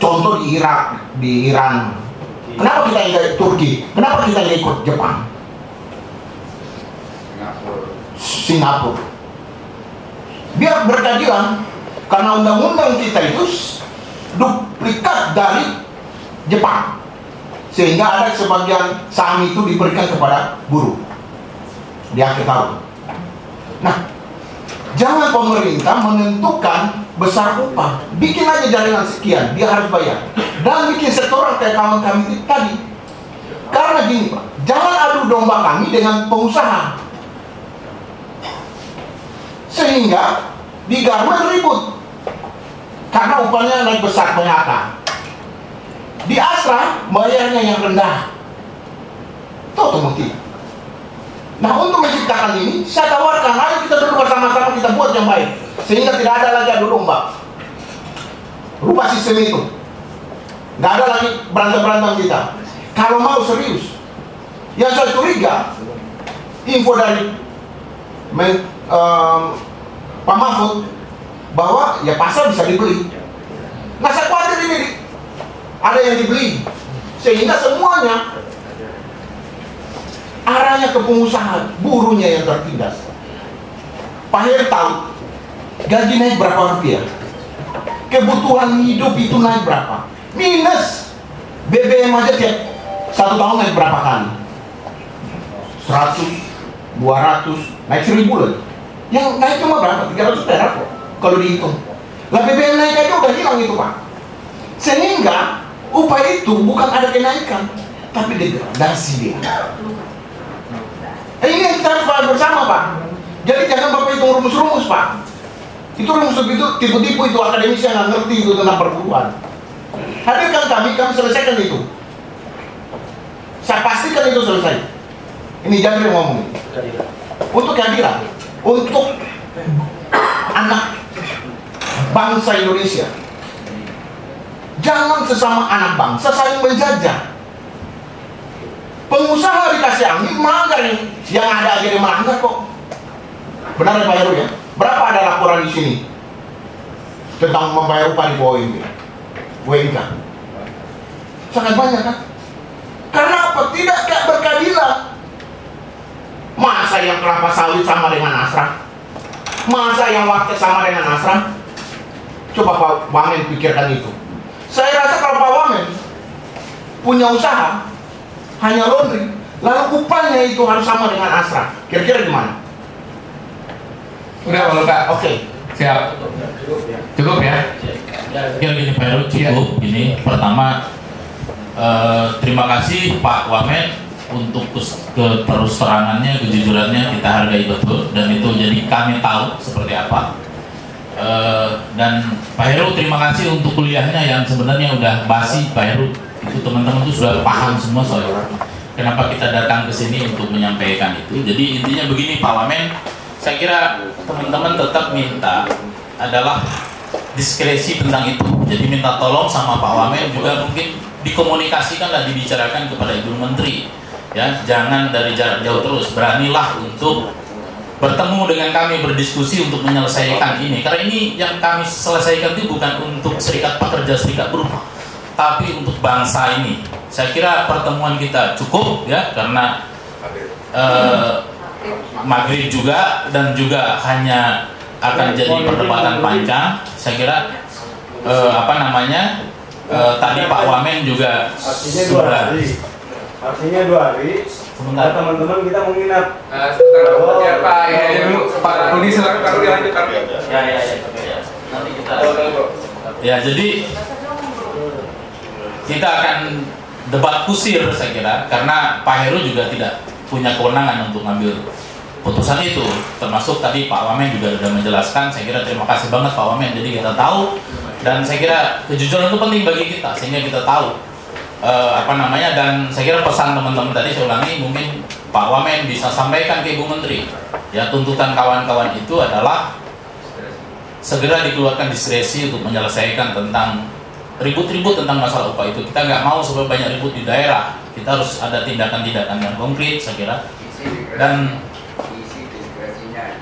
contoh di Irak, di Iran. Kenapa kita tidak ikut Turki? Kenapa kita tidak ikut Jepang? Singapura. Biar berkeadilan, karena undang-undang kita itu duplikat dari Jepang, sehingga ada sebagian saham itu diberikan kepada buruh di akhir tahun. Nah, jangan pemerintah menentukan besar upah, bikin aja jaringan sekian, dia harus bayar, dan bikin sektoral kayak kawan kami itu tadi. Karena gini Pak, jangan adu domba kami dengan pengusaha, sehingga di garmen ribut karena upahnya naik besar ternyata. Di Astra bayarnya yang rendah, itu otomatis. Nah, untuk menciptakan ini, saya tawarkan, ayo kita duduk bersama-sama, kita buat yang baik, sehingga tidak ada lagi adu domba. Rubah sistem itu, nggak ada lagi berantem-berantem kita. Kalau mau serius, yang saya curiga, info dari Pak Mahfud bahwa ya pasar bisa dibeli. Nah, saya khawatir ini ada yang dibeli, sehingga semuanya arahnya ke pengusaha, buruhnya yang tertindas. Pak Heru tahu gaji naik berapa rupiah, kebutuhan hidup itu naik berapa, minus BBM aja tiap 1 tahun naik berapa kali, 100, 200, naik 1000 lagi. Yang naik cuma berapa? 300 perak kok kalau dihitung. Lah BBM naik aja udah hilang itu Pak. Sehingga upah itu bukan ada kenaikan, tapi degradasi dia. Ini yang kita harus bahas bersama Pak. Jadi jangan Bapak hitung rumus-rumus Pak. Itu rumus itu tipu-tipu, itu akademisi yang nggak ngerti itu tentang perburuan. Hadirkan kami selesaikan itu. Saya pastikan itu selesai. Ini Jabir yang ngomong. Untuk keadilan, untuk anak bangsa Indonesia. Jangan sesama anak bangsa saling menjajah. Pengusaha dikasih angin, melanggar yang ada aja yang melanggar kok. Benar ya Pak Heru ya? Berapa ada laporan di sini tentang membayar upah di bawah ini? WNK. Sangat banyak kan? Karena apa? Tidak berkeadilan. Masa yang kelapa sawit sama dengan Astra? Masa yang warteg sama dengan Astra? Coba Pak Wamen pikirkan itu. Saya rasa kalau Pak Wamen punya usaha hanya laundry, lalu upahnya itu harus sama dengan Astra, kira-kira gimana? Udah kalau Kak? Oke. Siap. Cukup ya? Kira gini Pak Heru, cukup. Ini pertama terima kasih Pak Wamen untuk terus terangannya, kejujurannya kita hargai betul, dan itu jadi kami tahu seperti apa. Dan Pak Heru terima kasih untuk kuliahnya yang sebenarnya udah basi. Pak Heru itu teman-teman itu sudah paham semua soal kenapa kita datang ke sini untuk menyampaikan itu. Jadi intinya begini Pak Wamen, saya kira teman-teman tetap minta adalah diskresi tentang itu. Jadi minta tolong sama Pak Wamen juga mungkin dikomunikasikan dan dibicarakan kepada Ibu Menteri. Ya, jangan dari jarak jauh terus, beranilah untuk bertemu dengan kami, berdiskusi untuk menyelesaikan ini. Karena ini yang kami selesaikan itu bukan untuk serikat pekerja, serikat buruh, tapi untuk bangsa ini. Saya kira pertemuan kita cukup ya, karena maghrib juga dan juga hanya akan jadi perdebatan panjang. Saya kira tadi Pak Wamen juga sudah. Artinya 2 hari. Sebentar teman-teman kita menginap. Ya Pak, ya dulu Pak Rudi silakan Pak Rudi lanjut. Ya. Nanti kita. Ya jadi kita akan debat kusir saya kira, karena Pak Heru juga tidak punya kewenangan untuk mengambil putusan itu. Termasuk tadi Pak Wamen juga sudah menjelaskan. Saya kira terima kasih banget Pak Wamen. Jadi kita tahu, dan saya kira kejujuran itu penting bagi kita sehingga kita tahu. Dan saya kira pesan teman-teman tadi saya ulangi, mungkin Pak Wamen bisa sampaikan ke Ibu Menteri ya, tuntutan kawan-kawan itu adalah segera dikeluarkan diskresi untuk menyelesaikan tentang ribut-ribut tentang masalah upah itu. Kita nggak mau supaya banyak ribut di daerah, kita harus ada tindakan-tindakan yang konkret saya kira. Dan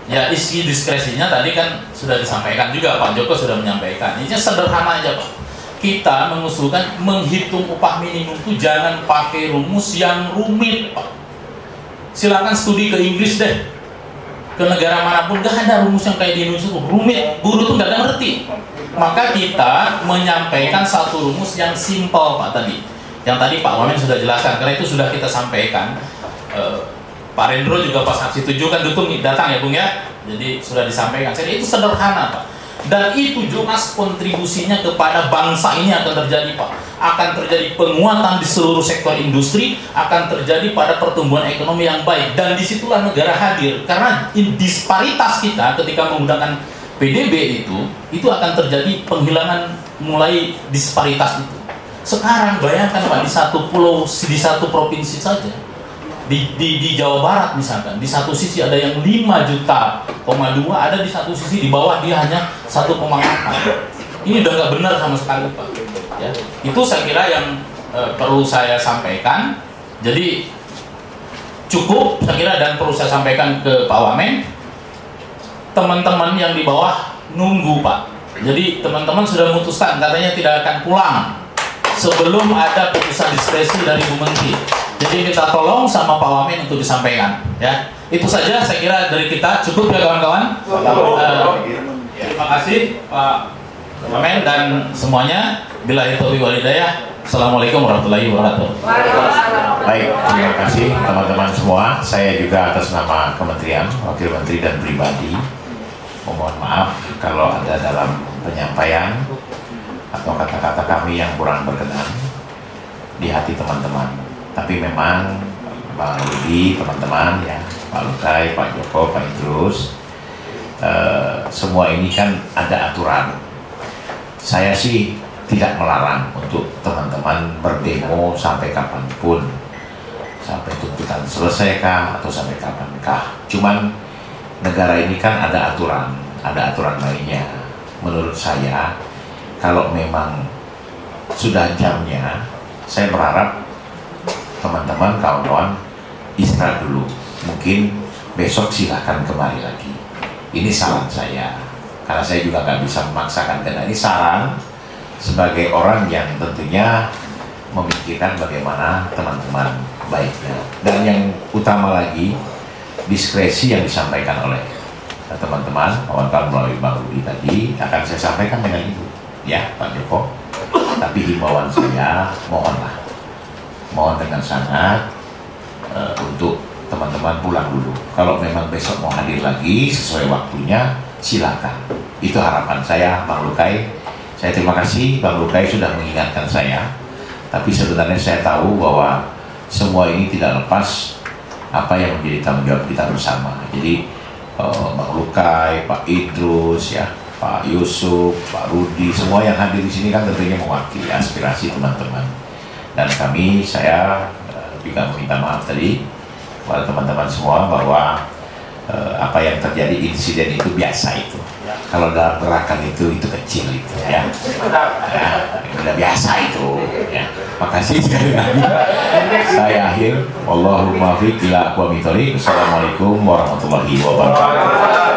ya isi diskresinya tadi kan sudah disampaikan juga, Pak Joko sudah menyampaikan. Ini sederhana aja Pak. Kita mengusulkan menghitung upah minimum itu jangan pakai rumus yang rumit Pak. Silakan studi ke Inggris deh, ke negara manapun gak ada rumus yang kayak di Indonesia rumit, buruh tuh gak ngerti. Maka kita menyampaikan satu rumus yang simple Pak tadi, yang tadi Pak Wamen sudah jelaskan, karena itu sudah kita sampaikan. Pak Rendro juga pas aksi 7 kan datang ya Bung ya, jadi sudah disampaikan. Jadi itu sederhana Pak. Dan itu jelas kontribusinya kepada bangsa ini akan terjadi Pak. Akan terjadi penguatan di seluruh sektor industri, akan terjadi pada pertumbuhan ekonomi yang baik. Dan disitulah negara hadir. Karena disparitas kita ketika menggunakan PDB itu akan terjadi penghilangan mulai disparitas itu. Sekarang bayangkan Pak, di satu pulau, di satu provinsi saja, di Jawa Barat misalkan, di satu sisi ada yang 5,2 juta, ada di satu sisi di bawah dia hanya 1,8. Ini udah nggak benar sama sekali Pak. Ya, itu saya kira yang perlu saya sampaikan. Jadi cukup saya kira, dan perlu saya sampaikan ke Pak Wamen. Teman-teman yang di bawah nunggu Pak. Jadi teman-teman sudah memutuskan katanya tidak akan pulang sebelum ada putusan diskresi dari Bu Menteri. Jadi minta tolong sama Pak Wamen untuk disampaikan ya. Itu saja saya kira dari kita, cukup ya kawan-kawan. Terima kasih Pak Wamen dan semuanya. Billahi taufiq wal hidayah. Assalamualaikum warahmatullahi wabarakatuh. Baik, terima kasih teman-teman semua. Saya juga atas nama Kementerian, Wakil Menteri dan pribadi mohon maaf kalau ada dalam penyampaian atau kata-kata kami yang kurang berkenan di hati teman-teman. Tapi memang Pak Rudi, teman-teman ya, Pak Lukai, Pak Joko, Pak Idrus, semua ini kan ada aturan. Saya sih tidak melarang untuk teman-teman berdemo sampai kapanpun, sampai tuntutan selesaikah atau sampai kapankah. Cuman negara ini kan ada aturan mainnya. Menurut saya, kalau memang sudah jamnya, saya berharap teman-teman, kawan-kawan istirahat dulu. Mungkin besok silahkan kembali lagi. Ini saran saya, karena saya juga nggak bisa memaksakan. Karena ini saran sebagai orang yang tentunya memikirkan bagaimana teman-teman baiknya. Dan yang utama lagi, diskresi yang disampaikan oleh teman-teman kawan-kawan melalui Bang Rudi tadi akan saya sampaikan dengan Ibu, ya Pak Joko. Tapi himbauan saya, mohon dengan sangat untuk teman-teman pulang dulu. Kalau memang besok mau hadir lagi sesuai waktunya, silakan. Itu harapan saya, Bang Lukai. Saya terima kasih Bang Lukai sudah mengingatkan saya. Tapi sebenarnya saya tahu bahwa semua ini tidak lepas apa yang menjadi tanggung jawab kita bersama. Jadi Bang Lukai, Pak Idrus, ya, Pak Yusuf, Pak Rudi, semua yang hadir di sini kan tentunya mewakili aspirasi teman-teman. Dan saya juga meminta maaf tadi kepada teman-teman semua bahwa apa yang terjadi insiden itu biasa itu. Kalau dalam gerakan itu kecil itu, ya. Udah biasa itu. Ya. Makasih sekali lagi. Saya akhir. Allahumma fiq ila aqwamit thoriq. Assalamualaikum warahmatullahi wabarakatuh.